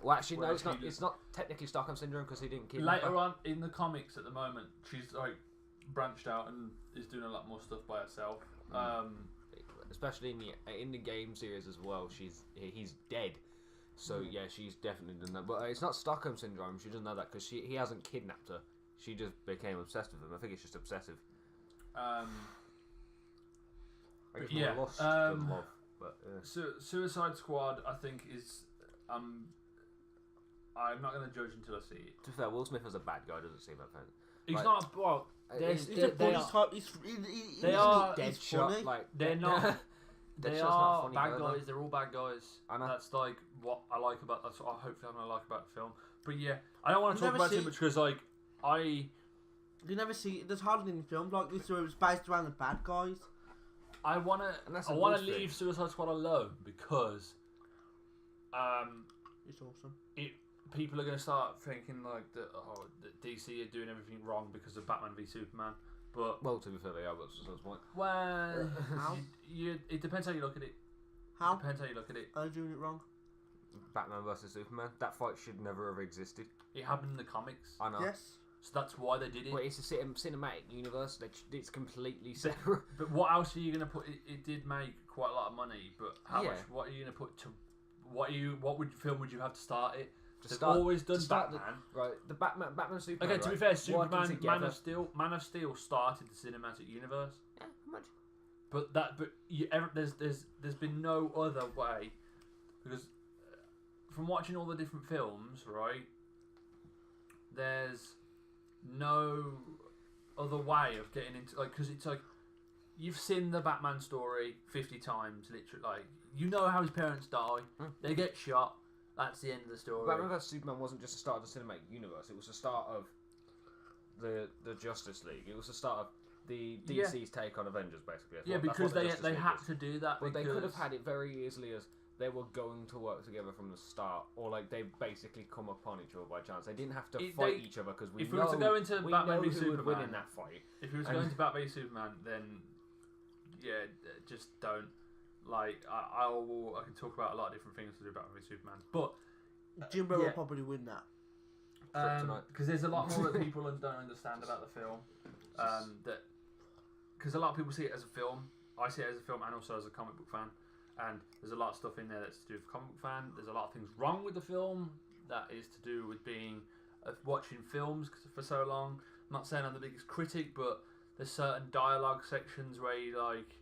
Speaker 3: Well, actually, no,
Speaker 1: Where
Speaker 3: it's not. It's not technically Stockholm syndrome because he didn't kidnap
Speaker 1: Later
Speaker 3: her.
Speaker 1: on in the comics, at the moment, she's like branched out and is doing a lot more stuff by herself.
Speaker 3: Especially in the game series as well. He's dead. So yeah, she's definitely done that. But it's not Stockholm syndrome. She doesn't know that because he hasn't kidnapped her. She just became obsessed with him. I think it's just obsessive. I guess
Speaker 1: yeah.
Speaker 3: more lust than love. But
Speaker 1: Suicide Squad, I think is I'm not going to judge until I see it.
Speaker 3: to be fair, Will Smith as a bad guy doesn't seem that bad.
Speaker 1: He's
Speaker 3: Like-
Speaker 1: not well.
Speaker 3: He's
Speaker 2: He's a funny type.
Speaker 1: They are
Speaker 2: dead
Speaker 3: Deadshot,
Speaker 2: funny.
Speaker 3: like
Speaker 1: They're not. They
Speaker 3: Deadshot's
Speaker 1: are
Speaker 3: not funny
Speaker 1: bad
Speaker 3: either.
Speaker 1: guys. They're all bad guys.
Speaker 3: I know.
Speaker 1: That's like what I like about. That's what hopefully I'm gonna like about the film. But yeah, I don't want to
Speaker 2: You
Speaker 1: talk
Speaker 2: never
Speaker 1: about it too
Speaker 2: see-
Speaker 1: much because like
Speaker 2: You never see. There's hardly any films like this where it's based around the bad guys.
Speaker 1: I wanna
Speaker 3: And that's a
Speaker 1: I wanna
Speaker 3: good thing.
Speaker 1: leave Suicide Squad alone because
Speaker 2: It's awesome.
Speaker 1: people are gonna start thinking like that DC are doing everything wrong because of Batman v Superman. But
Speaker 3: Well, to be fair, they are. That's the point.
Speaker 1: well,
Speaker 2: How?
Speaker 1: it depends how you look at it.
Speaker 2: How?
Speaker 1: Depends how you look at it.
Speaker 2: Are you doing it wrong?
Speaker 3: Batman versus Superman. That fight should never have existed.
Speaker 1: It happened in the comics,
Speaker 3: I know.
Speaker 2: Yes.
Speaker 1: so that's why they did it.
Speaker 3: But it's a cinematic universe. It's completely separate.
Speaker 1: But what else are you gonna put? It did make quite a lot of money, but how
Speaker 3: Yeah.
Speaker 1: much? What are you gonna put to? What film would you have to start it?
Speaker 3: To
Speaker 1: They've
Speaker 3: start-
Speaker 1: always done
Speaker 3: to start
Speaker 1: Batman.
Speaker 3: Right, the Batman Superman.
Speaker 1: Okay, to be
Speaker 3: right,
Speaker 1: fair,
Speaker 3: working
Speaker 1: Superman,
Speaker 3: together.
Speaker 1: Man of Steel started the cinematic universe,
Speaker 3: Yeah, how much?
Speaker 1: but there's been no other way because from watching all the different films, right? There's no other way of getting into because it's like you've seen the Batman story 50 times, literally. Like you know how his parents die, they get shot. That's the end of the story.
Speaker 3: Batman vs Superman wasn't just the start of the cinematic universe. It was the start of the Justice League. It was the start of the DC's take on Avengers, basically.
Speaker 1: Yeah,
Speaker 3: That's
Speaker 1: because
Speaker 3: what the Justice
Speaker 1: they
Speaker 3: League
Speaker 1: had
Speaker 3: is.
Speaker 1: to do that.
Speaker 3: But they
Speaker 1: because
Speaker 3: could have had it very easily as they were going to work together from the start, or like they basically come upon each other by chance. They didn't have to fight each other because we
Speaker 1: if
Speaker 3: know
Speaker 1: we were to go into
Speaker 3: we
Speaker 1: Batman
Speaker 3: know
Speaker 1: v
Speaker 3: who would win
Speaker 1: Superman
Speaker 3: in that fight.
Speaker 1: If he was
Speaker 3: And-
Speaker 1: going to Batman v Superman, then yeah, just don't. Like I can talk about a lot of different things to do Batman v Superman, but
Speaker 2: Jimbo
Speaker 1: yeah.
Speaker 2: will probably win that.
Speaker 3: Kryptonite.
Speaker 1: because there's a lot more that people don't understand about the film. That because a lot of people see it as a film. I see it as a film and also as a comic book fan. And there's a lot of stuff in there that's to do with comic book fan. There's a lot of things wrong with the film that is to do with being watching films for so long. I'm not saying I'm the biggest critic, but there's certain dialogue sections where you like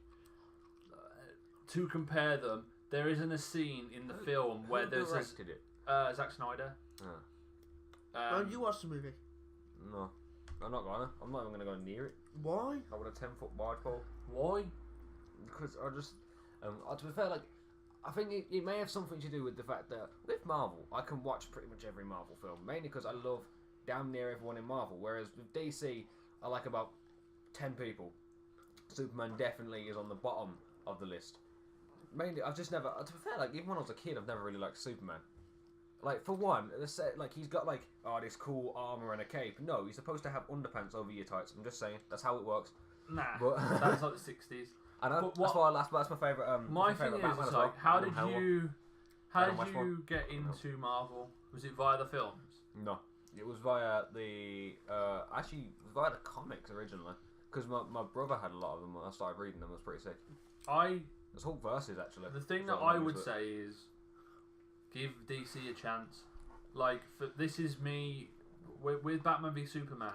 Speaker 1: to compare them. There isn't a scene in the film where
Speaker 3: Who
Speaker 1: there's
Speaker 3: directed it?
Speaker 1: Zack Snyder.
Speaker 3: Oh.
Speaker 2: You watched the movie.
Speaker 3: No, I'm not gonna. I'm not even gonna go near it.
Speaker 2: Why?
Speaker 3: Not with a 10-foot wide pole.
Speaker 1: Why?
Speaker 3: Because I just, to be fair, like, I think it may have something to do with the fact that with Marvel, I can watch pretty much every Marvel film, mainly because I love damn near everyone in Marvel. Whereas with DC, I like about 10 people. Superman definitely is on the bottom of the list. Mainly, I've just never. To be fair, like even when I was a kid, I've never really liked Superman. Like for one, like he's got like this cool armor and a cape. No, you're supposed to have underpants over your tights. I'm just saying that's how it works.
Speaker 1: Nah,
Speaker 3: But-
Speaker 1: that's like the 60s.
Speaker 3: I know.
Speaker 1: But
Speaker 3: That's why that's my favorite.
Speaker 1: My
Speaker 3: that's my
Speaker 1: thing
Speaker 3: favourite
Speaker 1: is,
Speaker 3: Batman
Speaker 1: it's
Speaker 3: as
Speaker 1: like,
Speaker 3: well.
Speaker 1: how
Speaker 3: Adam
Speaker 1: did
Speaker 3: Howell.
Speaker 1: you
Speaker 3: Adam Westworld.
Speaker 1: get into Marvel? Was it via the films?
Speaker 3: No, it was via the actually via the comics originally. Because my brother had a lot of them when I started reading them. It was pretty sick. There's whole verses actually.
Speaker 1: The thing
Speaker 3: So
Speaker 1: that I
Speaker 3: I'm
Speaker 1: would
Speaker 3: into it.
Speaker 1: say is give DC a chance. Like this is me with Batman v Superman.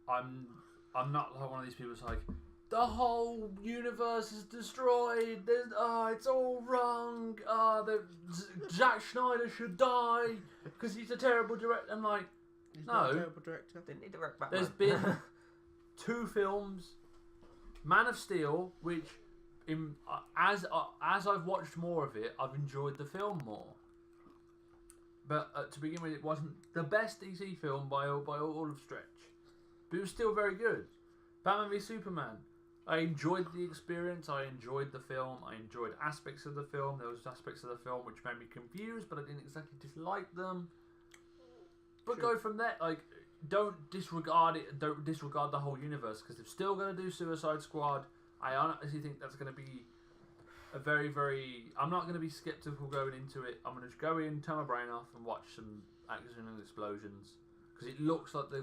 Speaker 1: I'm not like one of these people who's like the whole universe is destroyed. It's all wrong. Zack Snyder should die because he's a terrible director. I'm like,
Speaker 2: He's
Speaker 1: No.
Speaker 2: not a terrible director.
Speaker 3: Didn't he direct Batman?
Speaker 1: there's been 2 films, Man of Steel, which as I've watched more of it, I've enjoyed the film more. But to begin with, it wasn't the best DC film by all of stretch. But it was still very good. Batman v Superman. I enjoyed the experience. I enjoyed the film. I enjoyed aspects of the film. There was aspects of the film which made me confused, but I didn't exactly dislike them. But go from there. Like, don't disregard it. Don't disregard the whole universe, because they're still going to do Suicide Squad. I honestly think that's going to be a very, very... I'm not going to be skeptical going into it. I'm going to just go in, turn my brain off, and watch some action and explosions, because it looks like they're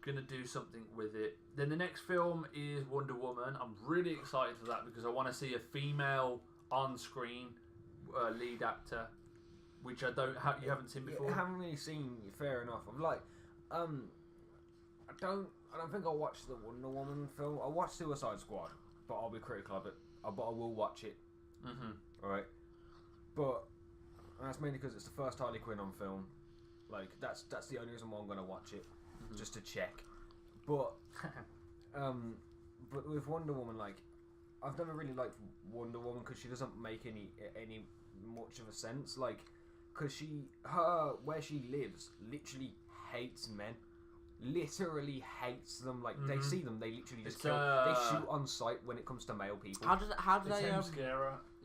Speaker 1: going to do something with it. Then the next film is Wonder Woman. I'm really excited for that, because I want to see a female on-screen lead actor, which you haven't seen before.
Speaker 3: I haven't really seen. Fair enough. I'm like, I don't think I'll watch the Wonder Woman film. I'll watch Suicide Squad, but I'll be critical of it. But I will watch it. All right. But that's mainly because it's the first Harley Quinn on film. Like, that's the only reason why I'm gonna watch it, just to check. But but with Wonder Woman, like, I've never really liked Wonder Woman because she doesn't make any much of a sense. Like, because where she lives literally hates men. Literally hates them. Like, they see them, they literally just kill. They shoot on sight when it comes to male people.
Speaker 2: How do they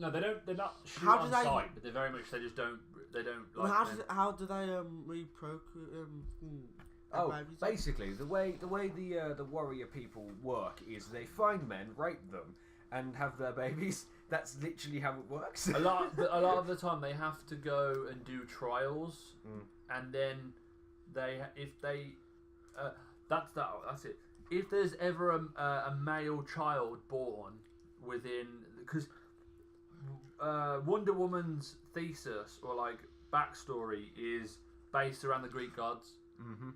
Speaker 1: No, they don't. They're not shoot on sight, but they're very much. They just don't. They don't.
Speaker 2: Well,
Speaker 1: like
Speaker 2: how do they reprocreate?
Speaker 3: Basically, the way the warrior people work is they find men, rape them, and have their babies. That's literally how it works.
Speaker 1: a lot of the time, they have to go and do trials, and then that's it. If there's ever a male child born within, because Wonder Woman's thesis or like backstory is based around the Greek gods.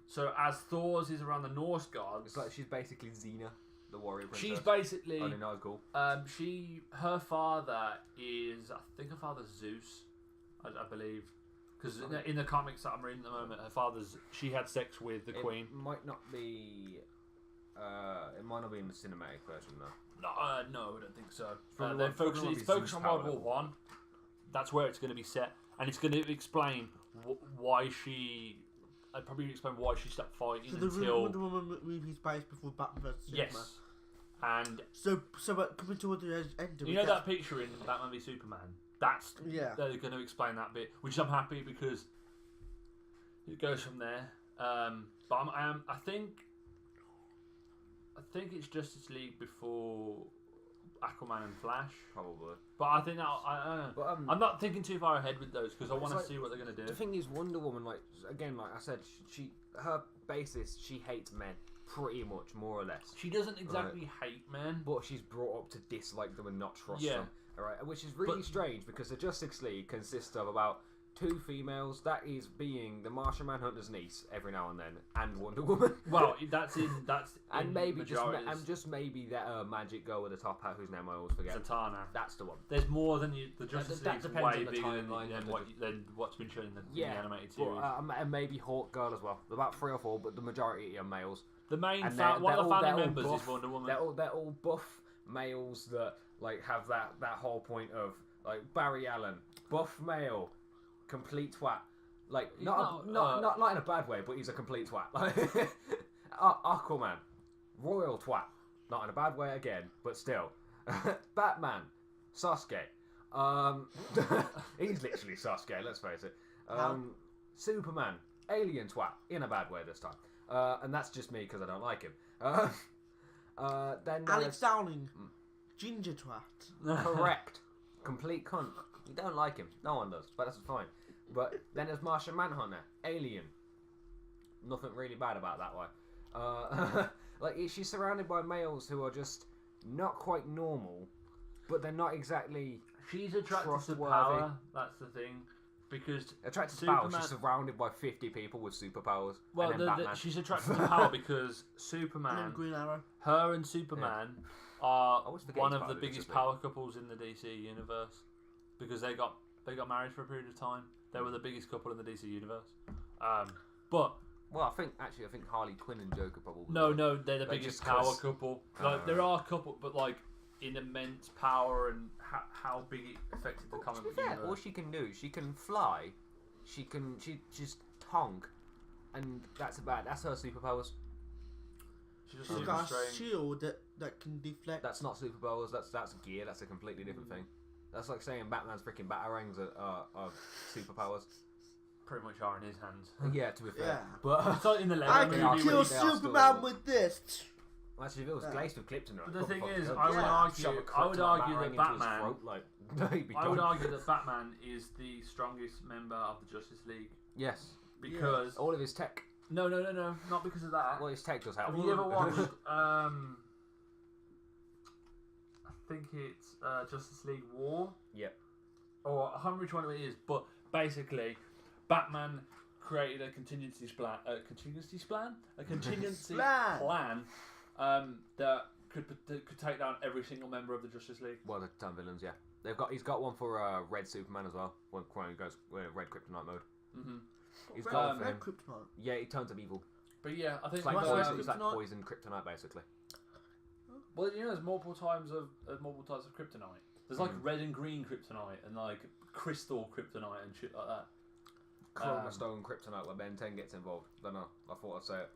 Speaker 1: So as Thor's is around the Norse gods,
Speaker 3: it's like she's basically Xena, the warrior princess.
Speaker 1: She's basically.
Speaker 3: I know, it's cool.
Speaker 1: Her father is, I think her father's Zeus, I believe. Because in the comics that I'm reading at the moment, she had sex with the queen.
Speaker 3: It might not be in the cinematic version though.
Speaker 1: No, I don't think so. It's focused on World War One. That's where it's going to be set, and it's going to explain why she. I'd probably explain why she stopped fighting until.
Speaker 2: Wonder Woman movie's based before Batman vs Superman.
Speaker 1: Yes, and
Speaker 2: but coming towards the end.
Speaker 1: You know that picture in Batman v Superman. They're going to explain that bit, which I'm happy because it goes from there. But I think it's Justice League before Aquaman and Flash,
Speaker 3: probably.
Speaker 1: But I think that I don't know. But, I'm not thinking too far ahead with those because I want to see what they're going to do.
Speaker 3: The thing is, Wonder Woman, like I said, her basis, she hates men. Pretty much, more or less.
Speaker 1: She doesn't exactly hate men,
Speaker 3: but she's brought up to dislike them and not trust them. Alright, which is really strange because the Justice League consists of about 2 females. That is being the Martian Manhunter's niece every now and then, and Wonder Woman.
Speaker 1: Well, that's
Speaker 3: and maybe just maybe that magic girl with the top hat whose name I always forget.
Speaker 1: Zatanna.
Speaker 3: That's the one.
Speaker 1: There's more than the Justice League's way bigger than what's been shown in the animated series.
Speaker 3: And maybe Hawk Girl as well. About 3 or 4, but the majority are males.
Speaker 1: The main one of the family members is Wonder Woman.
Speaker 3: They're all buff males that like have that whole point of like Barry Allen, buff male, complete twat. Like not in a bad way, but he's a complete twat. Like Aquaman, royal twat. Not in a bad way again, but still. Batman, Sasuke. He's literally Sasuke. Let's face it. Superman, alien twat in a bad way this time. And that's just me because I don't like him. Then
Speaker 2: Alex Dowling, Ginge twat.
Speaker 3: Correct. Complete cunt. You don't like him. No one does, but that's fine. But then there's Martian Manhunter, alien. Nothing really bad about that one. Like she's surrounded by males who are just not quite normal, but they're not exactly.
Speaker 1: She's attracted to power. That's the thing. Because
Speaker 3: attracted to power, she's surrounded by 50 people with superpowers.
Speaker 1: Well, she's attracted to power because Superman,
Speaker 2: and Green Arrow.
Speaker 1: Her and Superman are one of the biggest power couples in the DC universe because they got married for a period of time. They were the biggest couple in the DC universe. But
Speaker 3: I think Harley Quinn and Joker probably.
Speaker 1: No, they're the biggest power couple. Like there are a couple, but like in immense power and how big it affected the comic book universe.
Speaker 3: All she can do, she can fly, she's tongue, and that's about it. That's her superpowers.
Speaker 1: She's
Speaker 2: She's got a shield that can deflect.
Speaker 3: That's not superpowers. That's gear. That's a completely different thing. That's like saying Batman's freaking batarangs are superpowers.
Speaker 1: Pretty much are in his hands.
Speaker 3: Yeah, to be fair.
Speaker 2: Yeah.
Speaker 3: But
Speaker 1: It's like in the Lego
Speaker 2: I
Speaker 1: movie.
Speaker 2: can kill
Speaker 3: they are
Speaker 2: Superman
Speaker 3: still-
Speaker 2: with this.
Speaker 3: actually, if it was glazed with kryptonite.
Speaker 1: But the thing
Speaker 3: fuck,
Speaker 1: is,
Speaker 3: I'd
Speaker 1: I would
Speaker 3: just
Speaker 1: argue-
Speaker 3: shove a
Speaker 1: I would
Speaker 3: kryptonite
Speaker 1: argue
Speaker 3: batarang
Speaker 1: that
Speaker 3: into his
Speaker 1: Batman-
Speaker 3: throat, like, he'd be
Speaker 1: I would
Speaker 3: done.
Speaker 1: argue that Batman is the strongest member of the Justice League
Speaker 3: Yes.
Speaker 1: because
Speaker 3: All of his tech.
Speaker 1: no, not because of that.
Speaker 3: Well, his tech does help.
Speaker 1: Have you ever watched? I think it's Justice League War.
Speaker 3: Yep.
Speaker 1: Or I can't remember which one it is, but basically, Batman created a contingency plan that could take down every single member of the Justice League.
Speaker 3: Well, the time villains, yeah. He's got one for Red Superman as well. When he goes Red Kryptonite mode.
Speaker 1: Mm-hmm.
Speaker 3: He's got one for him.
Speaker 2: Red Kryptonite.
Speaker 3: Yeah, he turns him evil.
Speaker 1: But yeah, I think
Speaker 3: It's like
Speaker 2: What's
Speaker 3: poison.
Speaker 2: Red
Speaker 3: It's like
Speaker 2: Kryptonite?
Speaker 3: poison kryptonite, basically.
Speaker 1: well, you know, there's multiple types of kryptonite. There's like red and green kryptonite and like crystal kryptonite and shit like that.
Speaker 3: Chroma Stone kryptonite, where Ben 10 gets involved. Don't know. I thought I'd say it.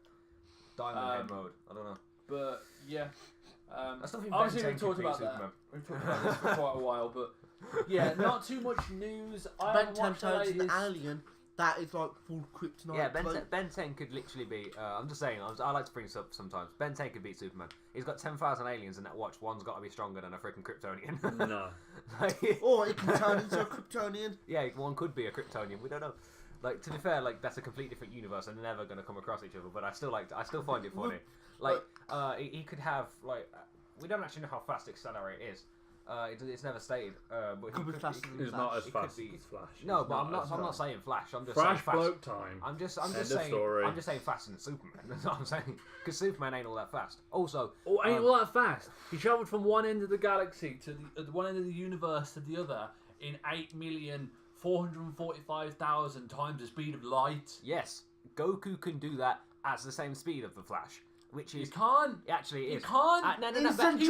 Speaker 3: Diamond Head mode. I don't know.
Speaker 1: But yeah,
Speaker 3: That's nothing.
Speaker 1: obviously
Speaker 3: Ben 10
Speaker 1: we've talked
Speaker 3: could beat
Speaker 1: about that.
Speaker 3: Superman.
Speaker 1: We've talked about this for quite a while, but yeah, not too much news. I
Speaker 2: Ben
Speaker 1: haven't
Speaker 2: 10
Speaker 1: watched the
Speaker 2: turns an
Speaker 1: latest.
Speaker 2: alien that is like full kryptonite.
Speaker 3: Yeah,
Speaker 2: cloak.
Speaker 3: Ben 10 could literally be. I'm just saying. I like to bring this up sometimes. Ben 10 could beat Superman. He's got 10,000 aliens in that watch. One's got to be stronger than a freaking Kryptonian.
Speaker 1: No.
Speaker 2: Or it can turn into a Kryptonian.
Speaker 3: Yeah, one could be a Kryptonian. We don't know. Like, to be fair, like, that's a completely different universe and they're never going to come across each other. But I still find it funny. Like, he could have like. We don't actually know how fast Accelerate is. It's never stated. But
Speaker 2: Could be faster than
Speaker 1: It's not as
Speaker 3: It
Speaker 1: fast
Speaker 3: could be-
Speaker 1: as Flash.
Speaker 3: No,
Speaker 1: It's
Speaker 3: but I'm
Speaker 1: as
Speaker 3: not
Speaker 1: fast.
Speaker 3: saying Flash. I'm just saying
Speaker 1: Flash
Speaker 3: fast.
Speaker 1: bloke time.
Speaker 3: I'm just
Speaker 1: End of
Speaker 3: saying.
Speaker 1: story.
Speaker 3: I'm just saying faster than Superman. That's what I'm saying. Because Superman ain't all that fast. Also,
Speaker 1: Oh, ain't all that fast. He travelled from one end of the galaxy to the one end of the universe to the other in 8,445,000 times the speed of light.
Speaker 3: yes, Goku can do that at the same speed of the Flash, which
Speaker 1: You
Speaker 3: is
Speaker 1: can't.
Speaker 3: actually
Speaker 1: You
Speaker 3: is.
Speaker 1: can't.
Speaker 3: No,
Speaker 2: Instant
Speaker 1: He-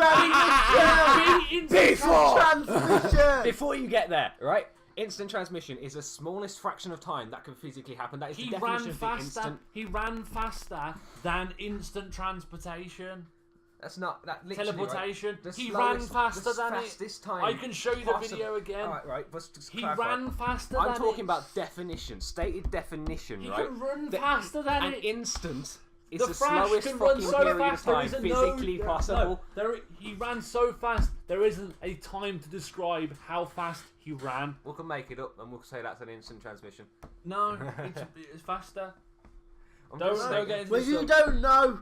Speaker 2: transmission.
Speaker 3: Before you get there, right? Instant transmission is the smallest fraction of time that can physically happen. That is the
Speaker 1: He
Speaker 3: definition
Speaker 1: ran
Speaker 3: of the
Speaker 1: faster.
Speaker 3: instant.
Speaker 1: He ran faster than instant transportation,
Speaker 3: That's not that literally,
Speaker 1: teleportation.
Speaker 3: Right?
Speaker 1: He ran faster than it.
Speaker 3: fastest time.
Speaker 1: I can show you the
Speaker 3: possible.
Speaker 1: video again.
Speaker 3: Right. But just
Speaker 1: He
Speaker 3: clarify.
Speaker 1: ran faster
Speaker 3: I'm
Speaker 1: than
Speaker 3: talking
Speaker 1: it.
Speaker 3: about definition, stated definition,
Speaker 1: He
Speaker 3: right?
Speaker 1: can run
Speaker 3: The-
Speaker 1: faster than
Speaker 3: An
Speaker 1: it.
Speaker 3: instant is
Speaker 1: The
Speaker 3: the
Speaker 1: Flash
Speaker 3: slowest
Speaker 1: can run
Speaker 3: fucking
Speaker 1: so
Speaker 3: period
Speaker 1: fast.
Speaker 3: of
Speaker 1: There
Speaker 3: time
Speaker 1: isn't
Speaker 3: physically possible.
Speaker 1: He ran so fast. There isn't a time to describe how fast he ran.
Speaker 3: We can make it up and we'll say that's an instant transmission.
Speaker 1: No, it's faster.
Speaker 3: I'm
Speaker 1: Don't
Speaker 3: just
Speaker 1: get
Speaker 3: saying.
Speaker 1: into
Speaker 2: Well,
Speaker 1: this
Speaker 2: you
Speaker 1: stuff.
Speaker 2: don't know.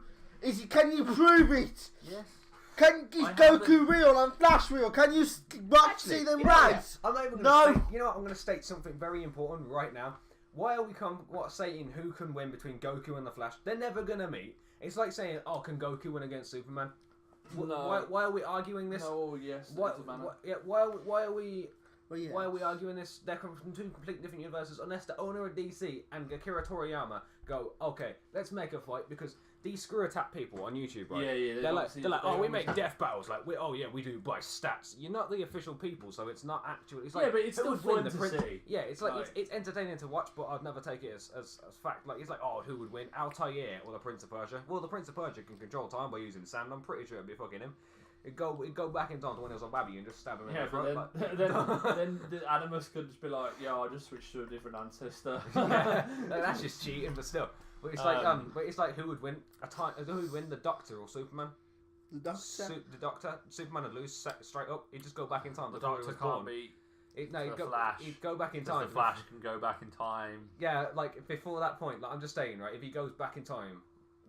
Speaker 2: Can you prove it?
Speaker 1: Yes.
Speaker 2: Is
Speaker 1: I
Speaker 2: Goku real and Flash real? Can you
Speaker 3: Actually,
Speaker 2: see them
Speaker 3: you know what,
Speaker 2: rise?
Speaker 3: I'm not even
Speaker 2: No.
Speaker 3: gonna state, you know what? I'm going to state something very important right now. Why are we saying who can win between Goku and the Flash? They're never going to meet. It's like saying, oh, can Goku win against Superman?
Speaker 1: No.
Speaker 3: Why are we arguing this?
Speaker 1: No, yes.
Speaker 3: Why,
Speaker 1: doesn't matter.
Speaker 3: why are we
Speaker 2: Well, yeah.
Speaker 3: Why are we arguing this? They're from two completely different universes. Unless the owner of DC and Akira Toriyama go, okay, let's make a fight because these screw attack people on YouTube, right?
Speaker 1: Yeah.
Speaker 3: They're like,
Speaker 1: obviously-
Speaker 3: oh, we
Speaker 1: they
Speaker 3: make
Speaker 1: always-
Speaker 3: death battles. Like, we do by stats. You're not the official people, so it's not actual. It's
Speaker 1: Yeah,
Speaker 3: like,
Speaker 1: but it's
Speaker 3: who
Speaker 1: still
Speaker 3: would win,
Speaker 1: fun
Speaker 3: the
Speaker 1: to
Speaker 3: prince?
Speaker 1: see.
Speaker 3: Yeah, it's like,
Speaker 1: Like-
Speaker 3: it's entertaining to watch, but I'd never take it as fact. Like, it's like, oh, who would win? Altair or the Prince of Persia? Well, the Prince of Persia can control time by using sand. I'm pretty sure it'd be fucking him. It'd go back in time to when it was a baby and just stab him in
Speaker 1: Yeah,
Speaker 3: the throat.
Speaker 1: but then the Animus could just be like, yeah, I'll just switch to a different ancestor.
Speaker 3: Yeah, that's just cheating, but still. But it's like but it's like who would win who would win, the Doctor or Superman?
Speaker 2: The Doctor.
Speaker 3: The Doctor. Superman would lose straight up. He'd just go back in time.
Speaker 1: The
Speaker 3: before he
Speaker 1: Doctor
Speaker 3: was
Speaker 1: can't
Speaker 3: born.
Speaker 1: beat
Speaker 3: He'd
Speaker 1: Flash.
Speaker 3: He'd go back in
Speaker 1: because
Speaker 3: time.
Speaker 1: the Flash can go back in time.
Speaker 3: Yeah, like before that point. Like I'm just saying, right? If he goes back in time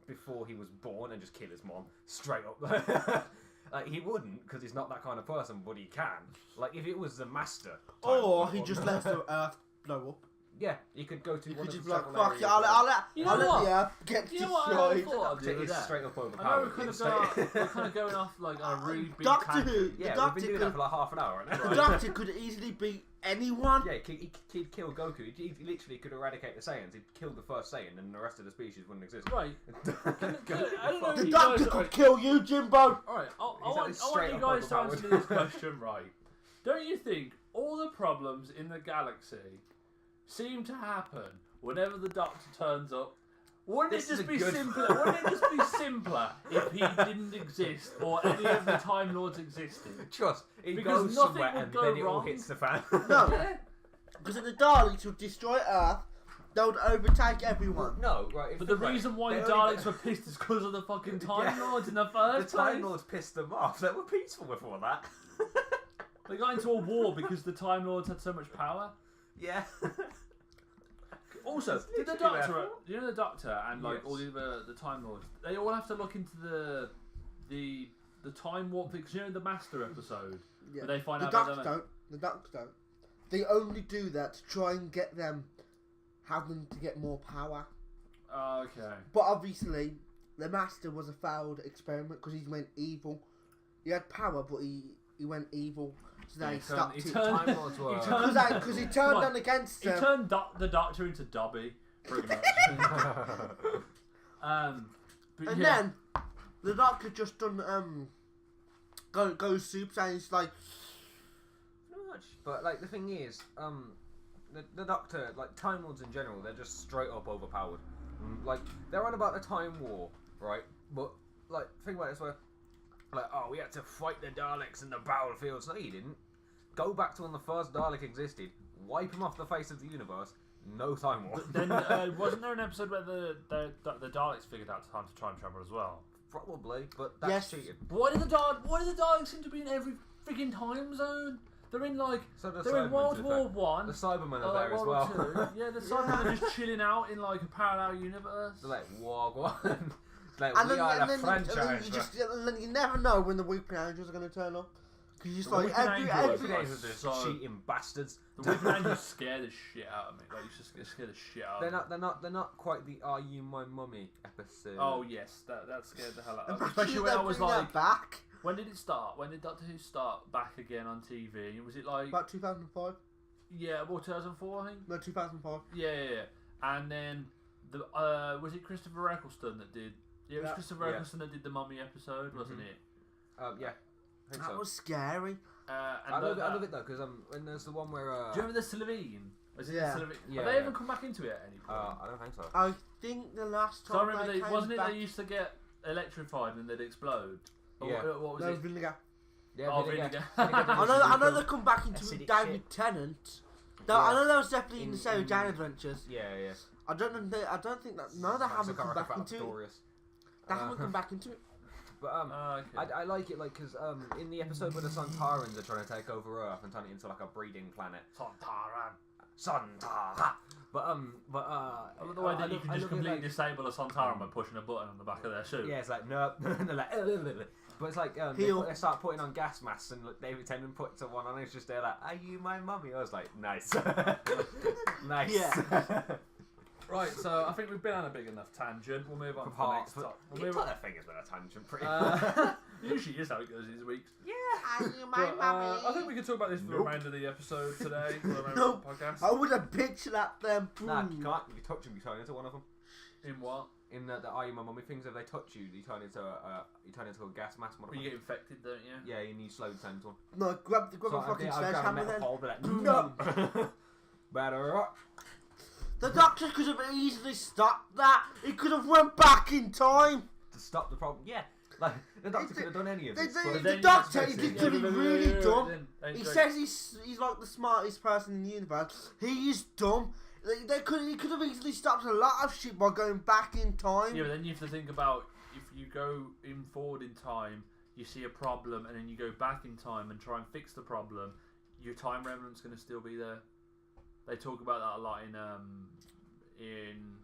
Speaker 3: before he was born and just kill his mom straight up. Like, he wouldn't, because he's not that kind of person, but he can. Like, if it was the Master...
Speaker 2: Or he just lets the Earth blow up.
Speaker 3: Yeah, you could go to
Speaker 2: You
Speaker 3: one
Speaker 2: could
Speaker 3: of
Speaker 2: just
Speaker 3: the
Speaker 2: be like,
Speaker 3: several
Speaker 2: fuck it,
Speaker 3: areas
Speaker 2: I'll
Speaker 1: You know
Speaker 2: let
Speaker 1: what?
Speaker 2: the earth get
Speaker 1: You know what I
Speaker 2: destroyed.
Speaker 1: thought of the
Speaker 3: It
Speaker 1: other
Speaker 3: is
Speaker 1: day?
Speaker 3: straight up
Speaker 1: I know
Speaker 3: overpowered.
Speaker 1: we're kind of going off like on a really big
Speaker 2: Doctor
Speaker 1: tangent.
Speaker 2: Who,
Speaker 3: Yeah,
Speaker 2: the
Speaker 3: we've
Speaker 2: Doctor
Speaker 3: been doing that for like half an hour right now.
Speaker 2: The Doctor could easily beat anyone.
Speaker 3: Yeah, he'd kill Goku. He literally could eradicate the Saiyans. He'd kill the first Saiyan, and the rest of the species wouldn't exist.
Speaker 1: Right. I don't know.
Speaker 2: The
Speaker 1: You
Speaker 2: Doctor
Speaker 1: guys,
Speaker 2: could kill you, Jimbo.
Speaker 1: Alright, I
Speaker 3: He's
Speaker 1: want
Speaker 3: straight
Speaker 1: you
Speaker 3: up
Speaker 1: guys to
Speaker 3: overpowered.
Speaker 1: answer this question right. Don't you think all the problems in the galaxy seem to happen whenever the Doctor turns up? Wouldn't
Speaker 3: This
Speaker 1: it
Speaker 3: is
Speaker 1: just
Speaker 3: a
Speaker 1: be
Speaker 3: good-
Speaker 1: simpler? Wouldn't it just be simpler if he didn't exist or any of the Time Lords existed?
Speaker 3: Trust, he
Speaker 1: Because
Speaker 3: goes
Speaker 1: nothing
Speaker 3: somewhere
Speaker 1: would
Speaker 3: and
Speaker 1: go
Speaker 3: then it all
Speaker 1: wrong.
Speaker 3: hits the fan.
Speaker 2: No,
Speaker 1: Yeah.
Speaker 2: because if the Daleks would destroy Earth, they would overtake everyone.
Speaker 3: No, right.
Speaker 1: But the reason why the Daleks were pissed is because of the fucking Time
Speaker 3: Yeah.
Speaker 1: Lords in the
Speaker 3: the
Speaker 1: first place.
Speaker 3: Time Lords pissed them off. They were peaceful before that.
Speaker 1: They got into a war because the Time Lords had so much power.
Speaker 3: Yeah.
Speaker 1: Also,
Speaker 3: It's
Speaker 1: did the
Speaker 3: literally
Speaker 1: Doctor,
Speaker 3: their fault.
Speaker 1: you know the Doctor and like
Speaker 3: Yes.
Speaker 1: all the Time Lords, they all have to look into the Time Warp thing. 'Cause you know the Master episode,
Speaker 2: Yeah.
Speaker 1: where they find
Speaker 2: The
Speaker 1: out
Speaker 2: Doctor
Speaker 1: they
Speaker 2: don't. The Doctor don't. They only do that to try and get them, have them to get more power.
Speaker 1: Okay.
Speaker 2: But obviously, the Master was a failed experiment because he went evil. He had power, but he went evil. So they stopped it.
Speaker 3: Time Lords were.
Speaker 2: Because he turned on against
Speaker 1: He
Speaker 2: them.
Speaker 1: turned the Doctor into Dobby, pretty much. But
Speaker 2: And
Speaker 1: yeah.
Speaker 2: then the Doctor just done goes Super Saiyan. It's like
Speaker 3: Pretty much. But like the thing is, the Doctor, like Time Lords in general, they're just straight up overpowered. Like they're on about the Time War, right? But like think about it this way. Like, oh, we had to fight the Daleks in the battlefields. No, you didn't. Go back to when the first Dalek existed. Wipe him off the face of the universe. No Time War.
Speaker 1: Then wasn't there an episode where the Daleks figured out time travel as well?
Speaker 3: Probably, but that's
Speaker 2: Yes.
Speaker 3: cheating.
Speaker 1: But why do the Daleks seem to be in every freaking time zone? They're in like
Speaker 3: So the
Speaker 1: they're in
Speaker 3: Cybermen,
Speaker 1: World
Speaker 3: to be
Speaker 1: War
Speaker 3: fair.
Speaker 1: One.
Speaker 3: The Cybermen
Speaker 1: or
Speaker 3: are
Speaker 1: like
Speaker 3: there as
Speaker 1: World
Speaker 3: well.
Speaker 1: War II. Yeah, the Cybermen are just chilling out in like a parallel universe.
Speaker 3: They're like, War One. Like,
Speaker 2: and
Speaker 3: we
Speaker 2: then,
Speaker 3: are
Speaker 2: and
Speaker 3: the
Speaker 2: then, and then
Speaker 3: franchise.
Speaker 2: you just and then you never know when the Weeping Angels are going to turn up. Because you just
Speaker 1: The
Speaker 2: like
Speaker 1: Weeping
Speaker 2: every
Speaker 1: Angels
Speaker 3: Every
Speaker 1: are
Speaker 3: day with those
Speaker 1: so-
Speaker 3: cheating bastards.
Speaker 1: The Weeping Angels scare the shit out of me. Like, you just scare the shit out of me.
Speaker 3: They're not quite the Are You My Mummy episode.
Speaker 1: Oh yes, that scared the hell out of me.
Speaker 2: Imagine
Speaker 1: Especially
Speaker 2: if
Speaker 1: when
Speaker 2: they
Speaker 1: I was
Speaker 2: bring that
Speaker 1: like,
Speaker 2: back
Speaker 1: when did it start? When did Doctor Who start back again on TV? Was it like
Speaker 2: about 2005.
Speaker 1: yeah, about 2004 I think?
Speaker 2: No, 2005.
Speaker 1: Yeah. And then the was it Christopher Eccleston that did? Yeah, it was
Speaker 2: Yeah.
Speaker 1: Christopher Eccleston that did the Mummy episode, wasn't it?
Speaker 3: Yeah. I think
Speaker 2: That
Speaker 3: so.
Speaker 2: was scary.
Speaker 1: And
Speaker 3: I love it though because when there's the one where
Speaker 1: do you remember the Slovene? Was it
Speaker 2: Yeah.
Speaker 1: the Slovene?
Speaker 3: Yeah,
Speaker 1: Have they
Speaker 3: yeah.
Speaker 1: even come back into it at any point?
Speaker 3: I don't think so.
Speaker 2: I think the last
Speaker 1: So I
Speaker 2: time
Speaker 1: remember
Speaker 2: they
Speaker 1: they
Speaker 2: came
Speaker 1: wasn't it
Speaker 2: back,
Speaker 1: they used to get electrified and they'd explode? Or
Speaker 3: Yeah.
Speaker 1: what was
Speaker 2: no,
Speaker 1: it?
Speaker 2: Vinegar.
Speaker 3: Yeah,
Speaker 1: Oh,
Speaker 3: Vinegar.
Speaker 1: Vinegar.
Speaker 2: I know they come back into
Speaker 3: Acidic
Speaker 2: David
Speaker 3: shit.
Speaker 2: Tennant.
Speaker 3: Yeah.
Speaker 2: I know that was definitely in the
Speaker 3: In-
Speaker 2: Sarah
Speaker 3: in-
Speaker 2: Jane Adventures.
Speaker 3: Yeah.
Speaker 2: I don't know. I don't think that. No, they haven't come back into it. They haven't come back into it.
Speaker 3: But
Speaker 1: Okay.
Speaker 3: I like it like because in the episode where the Santarans are trying to take over Earth and turn it into like a breeding planet.
Speaker 1: Sontaran.
Speaker 3: Santara. But
Speaker 1: I love the way that you can just completely
Speaker 3: like,
Speaker 1: disable a Sontaran by pushing a button on the back of their suit.
Speaker 3: yeah, it's like no, they're like, but it's like
Speaker 2: Heal.
Speaker 3: they start putting on gas masks and like, David Tennant puts one on. And it's just there like, are you my mummy? I was like, nice, nice.
Speaker 2: Yeah.
Speaker 1: Right, so I think we've been on a big enough tangent. We'll move on to the next topic.
Speaker 3: The entire thing has been a tangent, pretty.
Speaker 1: Usually is how it goes these weeks.
Speaker 2: Are you
Speaker 1: But, I think we can talk about this for the remainder of the episode today. For the remainder
Speaker 2: Nope.
Speaker 1: of the podcast.
Speaker 2: I would have bitch slapped them.
Speaker 3: Nah, you can't. If you touch them, you turn into one of them.
Speaker 1: In what?
Speaker 3: In the Are You My Mummy things, if they touch you, you turn into a gas mask.
Speaker 1: Well, you get infected, don't you?
Speaker 3: Yeah, and you slowly turn into one.
Speaker 2: No, grab a fucking sledgehammer then. No.
Speaker 3: Better up.
Speaker 2: The Doctor could have easily stopped that. He could have went back in time.
Speaker 3: To stop the problem. Yeah, like the Doctor could have done any of this.
Speaker 2: The
Speaker 3: but-
Speaker 1: then you
Speaker 2: Doctor
Speaker 1: expect
Speaker 2: is
Speaker 1: it.
Speaker 2: literally really dumb.
Speaker 1: Then
Speaker 2: He says he's like the smartest person in the universe. He is dumb. He could have easily stopped a lot of shit by going back in time.
Speaker 1: Yeah, but then you have to think about if you go in forward in time, you see a problem, and then you go back in time and try and fix the problem. Your time remnant's going to still be there. They talk about that a lot in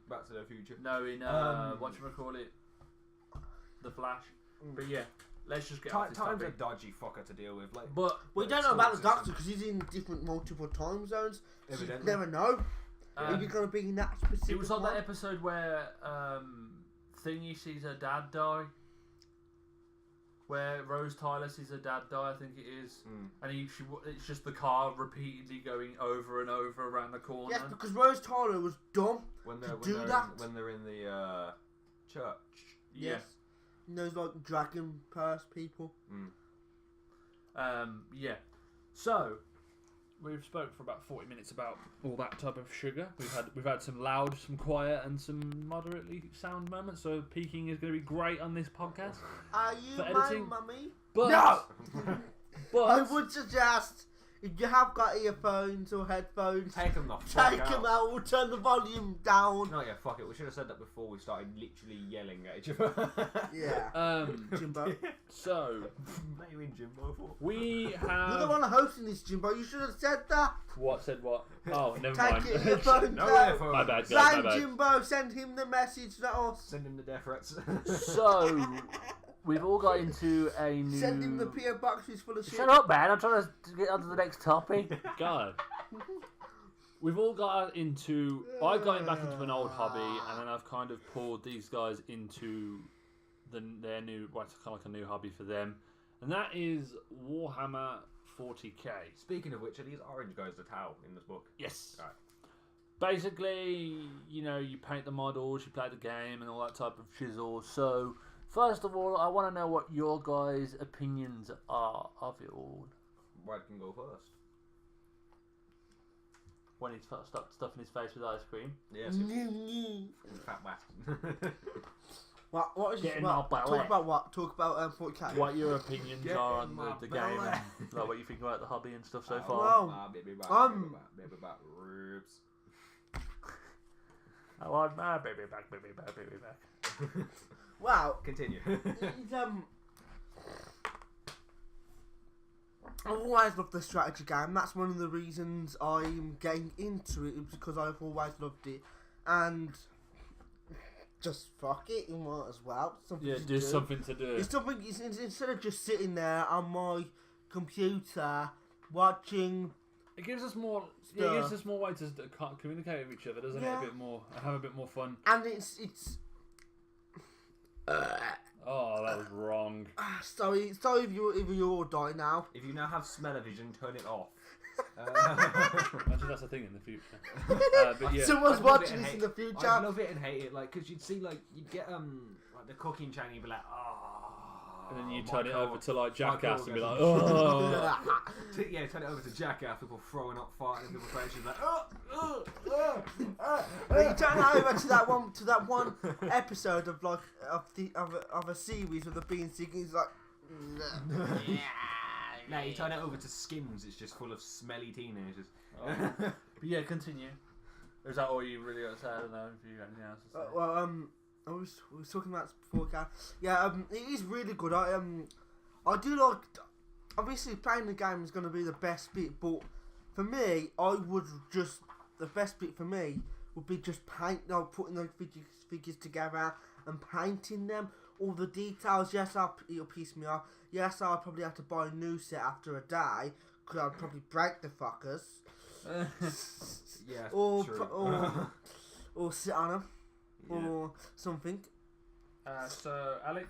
Speaker 3: Back to the Future.
Speaker 1: whatchamacallit, The Flash. But yeah, let's just get off this
Speaker 3: Time's a
Speaker 1: topic.
Speaker 3: dodgy fucker to deal with. Like,
Speaker 1: But
Speaker 2: We don't know about the Doctor because he's in different multiple time zones. So you
Speaker 3: Evidently.
Speaker 2: never know. Are you gonna be in that specific?
Speaker 1: It was like
Speaker 2: one?
Speaker 1: that episode where Thingy sees her dad die. Where Rose Tyler sees her dad die, I think it is, and it's just the car repeatedly going over and over around the corner.
Speaker 2: Yes, because Rose Tyler was dumb
Speaker 3: when
Speaker 2: to
Speaker 3: they're,
Speaker 2: do
Speaker 3: when
Speaker 2: that.
Speaker 3: when they're in the church.
Speaker 1: Yes.
Speaker 2: And those like dragon purse people.
Speaker 1: Yeah. So we've spoke for about 40 minutes about all that type of sugar. We've had some loud, some quiet, and some moderately sound moments. So peaking is going to be great on this podcast.
Speaker 2: Are you
Speaker 1: For
Speaker 2: my
Speaker 1: editing?
Speaker 2: mummy?
Speaker 1: But
Speaker 2: No!
Speaker 1: but
Speaker 2: I would suggest, if you have got earphones or headphones,
Speaker 3: Take them the fuck
Speaker 2: take
Speaker 3: out.
Speaker 2: them out or turn the volume down.
Speaker 3: No, yeah, fuck it. We should have said that before we started literally yelling at each other.
Speaker 2: Yeah. Jimbo.
Speaker 1: So
Speaker 3: What are you in Jimbo for?
Speaker 1: we
Speaker 2: You're the
Speaker 1: have
Speaker 2: one hosting this, Jimbo. You should have said that.
Speaker 1: what said what? Oh, never
Speaker 2: Take
Speaker 1: mind.
Speaker 2: it, earphones
Speaker 3: No
Speaker 2: out.
Speaker 3: earphones.
Speaker 1: My bad, guys. My
Speaker 2: Send
Speaker 1: bad.
Speaker 2: Jimbo, send him the message, not us.
Speaker 3: Send him the death threats.
Speaker 1: So we've all got into a new.
Speaker 2: Send him the PO boxes full of shit.
Speaker 4: Shut up, man. I'm trying to get on to the next topic.
Speaker 1: God. We've all got into. I've gotten back into an old hobby, and then I've kind of pulled these guys into their new, what's kind of like a new hobby for them, and that is Warhammer 40k.
Speaker 3: Speaking of which, are these orange guys the towel in this book?
Speaker 1: Yes.
Speaker 3: Right.
Speaker 1: Basically, you know, you paint the models, you play the game, and all that type of chisel. So, first of all, I want to know what your guys' opinions are of it all.
Speaker 3: Brad can go first.
Speaker 1: When he's stuffing his face with ice cream.
Speaker 3: Yes. Fat bastard.
Speaker 2: What is this
Speaker 1: Getting
Speaker 2: about?
Speaker 1: my
Speaker 2: Talk
Speaker 1: belly.
Speaker 2: about what? Talk about 40k.
Speaker 1: What your opinions
Speaker 3: Get
Speaker 1: are
Speaker 3: in
Speaker 1: on
Speaker 3: my
Speaker 1: the
Speaker 3: belly.
Speaker 1: game, and like, what you think about the hobby and stuff so
Speaker 3: Oh,
Speaker 1: far.
Speaker 2: Well,
Speaker 3: baby back, baby back, ribs.
Speaker 1: I want my baby back, baby back, baby back.
Speaker 2: Wow.
Speaker 3: Continue.
Speaker 2: It's, I've always loved the strategy game. That's one of the reasons I'm getting into it, is because I've always loved it. And just fuck it, you might as well. Something
Speaker 1: Yeah,
Speaker 2: to
Speaker 1: do something to do.
Speaker 2: It's something. Instead of just sitting there on my computer watching.
Speaker 1: It gives us more. Yeah, it gives us more ways to communicate with each other, doesn't it?
Speaker 2: Yeah.
Speaker 1: A bit more, have a bit more fun.
Speaker 2: And it's.
Speaker 1: Oh, that was wrong.
Speaker 2: Sorry if you all die now.
Speaker 3: If you now have smell-o-vision, turn it off.
Speaker 1: Imagine that's a thing in the future. But yeah,
Speaker 2: Someone's
Speaker 3: I'd love
Speaker 2: watching
Speaker 3: it and
Speaker 2: this in
Speaker 3: hate-
Speaker 2: the future.
Speaker 3: I'd love it and hate it, like, because you'd see, like, you'd get like the cooking channel, you'd be like,
Speaker 1: and then you
Speaker 3: my
Speaker 1: turn it over
Speaker 3: God.
Speaker 1: to like Jackass and be like,
Speaker 3: orgasm.
Speaker 1: oh.
Speaker 3: Yeah, turn it over to Jackass, people throwing up, farting in people's faces, like,
Speaker 2: But you turn that over to that one episode of like of a series with the being singing. It's like.
Speaker 3: Now you turn it over to Skims, it's just full of smelly teenagers.
Speaker 1: Oh. But yeah, continue. Or is that all you really got to say? I don't know if you have anything else to say.
Speaker 2: Well, I was talking about this before, Cal. Yeah, it is really good. I do like. Obviously, playing the game is going to be the best bit, but for me, the best bit for me would be just putting those figures together and painting them. All the details. Yes, it'll piss me off. Yes, I'll probably have to buy a new set after a day because I'll probably break the fuckers.
Speaker 3: Yeah,
Speaker 2: or or sit on them.
Speaker 3: Yeah.
Speaker 2: Or something.
Speaker 1: So Alex,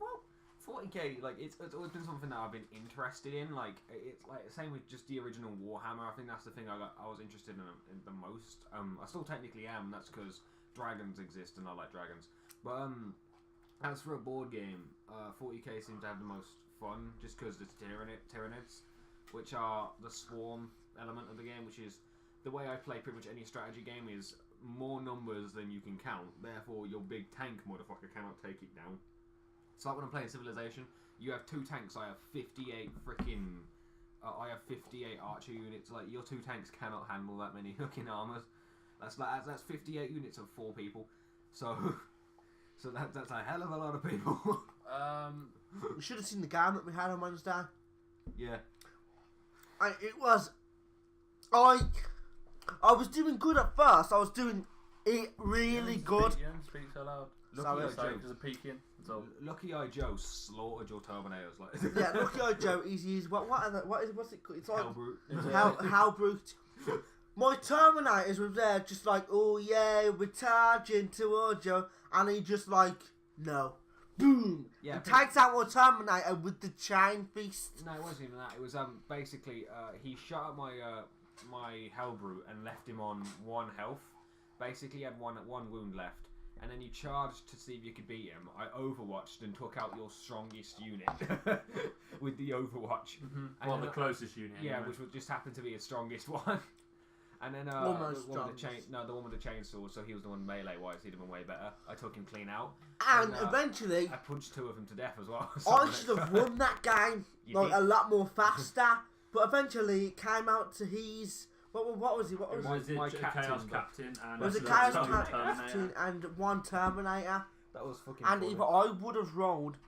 Speaker 3: Well, 40k, like it's always been something that I've been interested in. Like it's like same with just the original Warhammer. I think that's the thing I was interested in the most. I still technically am. And that's because dragons exist and I like dragons. But as for a board game, 40k seems to have the most fun just because there's Tyranids, which are the swarm element of the game, which is the way I play pretty much any strategy game is more numbers than you can count. Therefore, your big tank motherfucker cannot take it down. It's like when I'm playing Civilization. You have 2 tanks. I have 58 freaking. I have 58 archer units. Like your 2 tanks cannot handle that many fucking armors. That's 58 units of 4 people. So that's a hell of a lot of people.
Speaker 2: We should have seen the game that we had on Wednesday.
Speaker 3: Yeah.
Speaker 2: It was. I was doing good at first. I was doing it really good.
Speaker 1: Speak so loud.
Speaker 2: Sorry,
Speaker 1: Sorry, because of peeking. So
Speaker 3: Lucky Eye Joe slaughtered your Terminators. Like
Speaker 2: Yeah, Lucky Eye Joe. He's what's it called? It's like
Speaker 3: Hellbrute.
Speaker 2: how brute. my Terminators were there just like, oh yeah, we're charging towards you, and he just like, no. Boom!
Speaker 3: Yeah,
Speaker 2: and takes out my Terminator with the chain fist.
Speaker 3: No, it wasn't even that. It was basically he shot at my Hellbrute and left him on 1 health. Basically, he had one wound left, and then you charged to see if you could beat him. I overwatched and took out your strongest unit with the Overwatch.
Speaker 1: Mm-hmm. Well, the closest unit.
Speaker 3: Yeah,
Speaker 1: anyway.
Speaker 3: which would just happen to be his strongest one. And then the one with the chainsaw, so he was the one melee-wise, he'd have been way better. I took him clean out.
Speaker 2: And eventually...
Speaker 3: I punched 2 of them to death as well.
Speaker 2: I should have won that game a lot more faster. But eventually it came out to his... What was he? What was
Speaker 1: it?
Speaker 3: My
Speaker 1: Chaos Captain and...
Speaker 2: It was a Chaos Captain and 1 Terminator.
Speaker 3: That was fucking
Speaker 2: And
Speaker 3: funny.
Speaker 2: if I would have rolled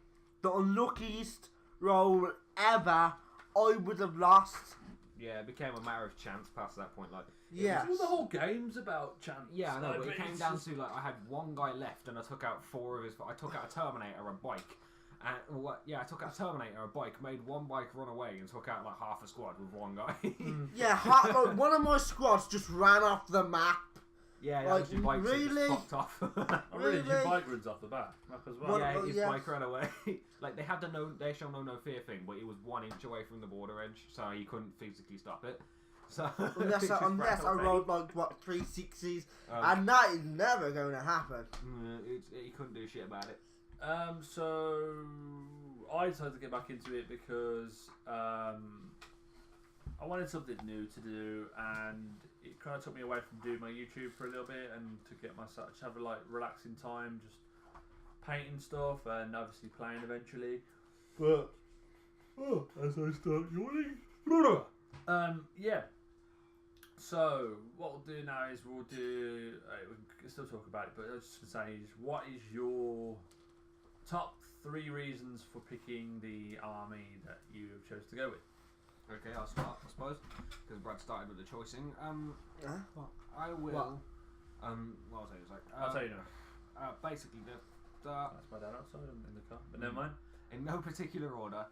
Speaker 2: the unluckiest roll ever, I would have lost.
Speaker 3: Yeah, it became a matter of chance past that point. Like,
Speaker 2: Yeah.
Speaker 1: Well, the whole game's about chance.
Speaker 3: yeah, I know,
Speaker 1: like,
Speaker 3: but it came
Speaker 1: it's
Speaker 3: down
Speaker 1: just-
Speaker 3: to like I had 1 guy left, and I took out 4 of his. I took out a Terminator, a bike, and I took out a Terminator, a bike, made 1 bike run away, and took out like half a squad with 1 guy.
Speaker 2: Yeah, like, one of my squads just ran off the map.
Speaker 3: Yeah,
Speaker 2: Like,
Speaker 3: his bike
Speaker 2: really?
Speaker 3: just fucked off.
Speaker 1: Oh, really? Your
Speaker 2: Really?
Speaker 1: bike runs off the map as well.
Speaker 2: Well,
Speaker 3: Yeah, his
Speaker 2: yeah.
Speaker 3: bike ran away. Like they had the they show no fear thing, but it was 1 inch away from the border edge, so he couldn't physically stop it. So
Speaker 2: Unless
Speaker 3: it just ran
Speaker 2: I
Speaker 3: away.
Speaker 2: rolled like, what, 3 6s.
Speaker 3: Um,
Speaker 2: And that is never going to happen.
Speaker 3: He couldn't do shit about it.
Speaker 1: So I decided to get back into it because I wanted something new to do, and it kind of took me away from doing my YouTube for a little bit, and to get myself to have a like relaxing time, just painting stuff, and obviously playing eventually. But as I start yawning, yeah. So what we'll do now is we can still talk about it, but I was just gonna say is, what is your top 3 reasons for picking the army that you have chose to go with?
Speaker 3: Okay, I'll start, I suppose, because Brad started with the choicing.
Speaker 2: What?
Speaker 3: I will.
Speaker 2: What?
Speaker 3: What was I like?
Speaker 1: I'll tell you now.
Speaker 3: Basically, the
Speaker 1: That's my dad outside in the car, but never mind.
Speaker 3: in no particular order.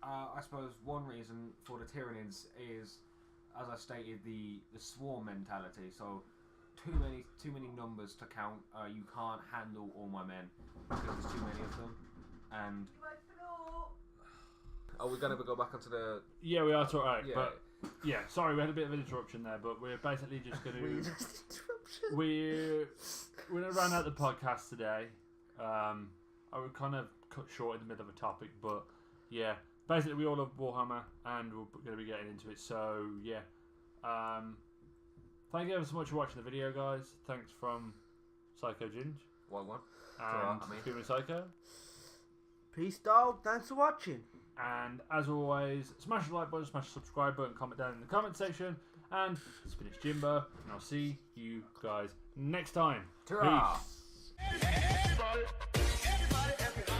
Speaker 3: I suppose one reason for the Tyranids is, as I stated, the swarm mentality. So too many numbers to count. You can't handle all my men because there's too many of them. And are we going to go back onto the?
Speaker 1: Yeah, we are right,
Speaker 3: Yeah.
Speaker 1: but yeah, sorry, we had a bit of an interruption there, but we're basically just going to we're going to round out the podcast today. I would kind of cut short in the middle of a topic, but yeah, basically we all love Warhammer, and we're going to be getting into it. So yeah, thank you ever so much for watching the video, guys. Thanks from Psyko Ginge
Speaker 3: One.
Speaker 1: and
Speaker 3: I mean.
Speaker 1: Human Psycho.
Speaker 2: Peace, dog. Thanks for watching.
Speaker 1: And as always, smash the like button, smash the subscribe button, comment down in the comment section, and Spinach Jimbo, and I'll see you guys next time.
Speaker 3: Ta-ra!
Speaker 1: Peace.
Speaker 5: Everybody, everybody.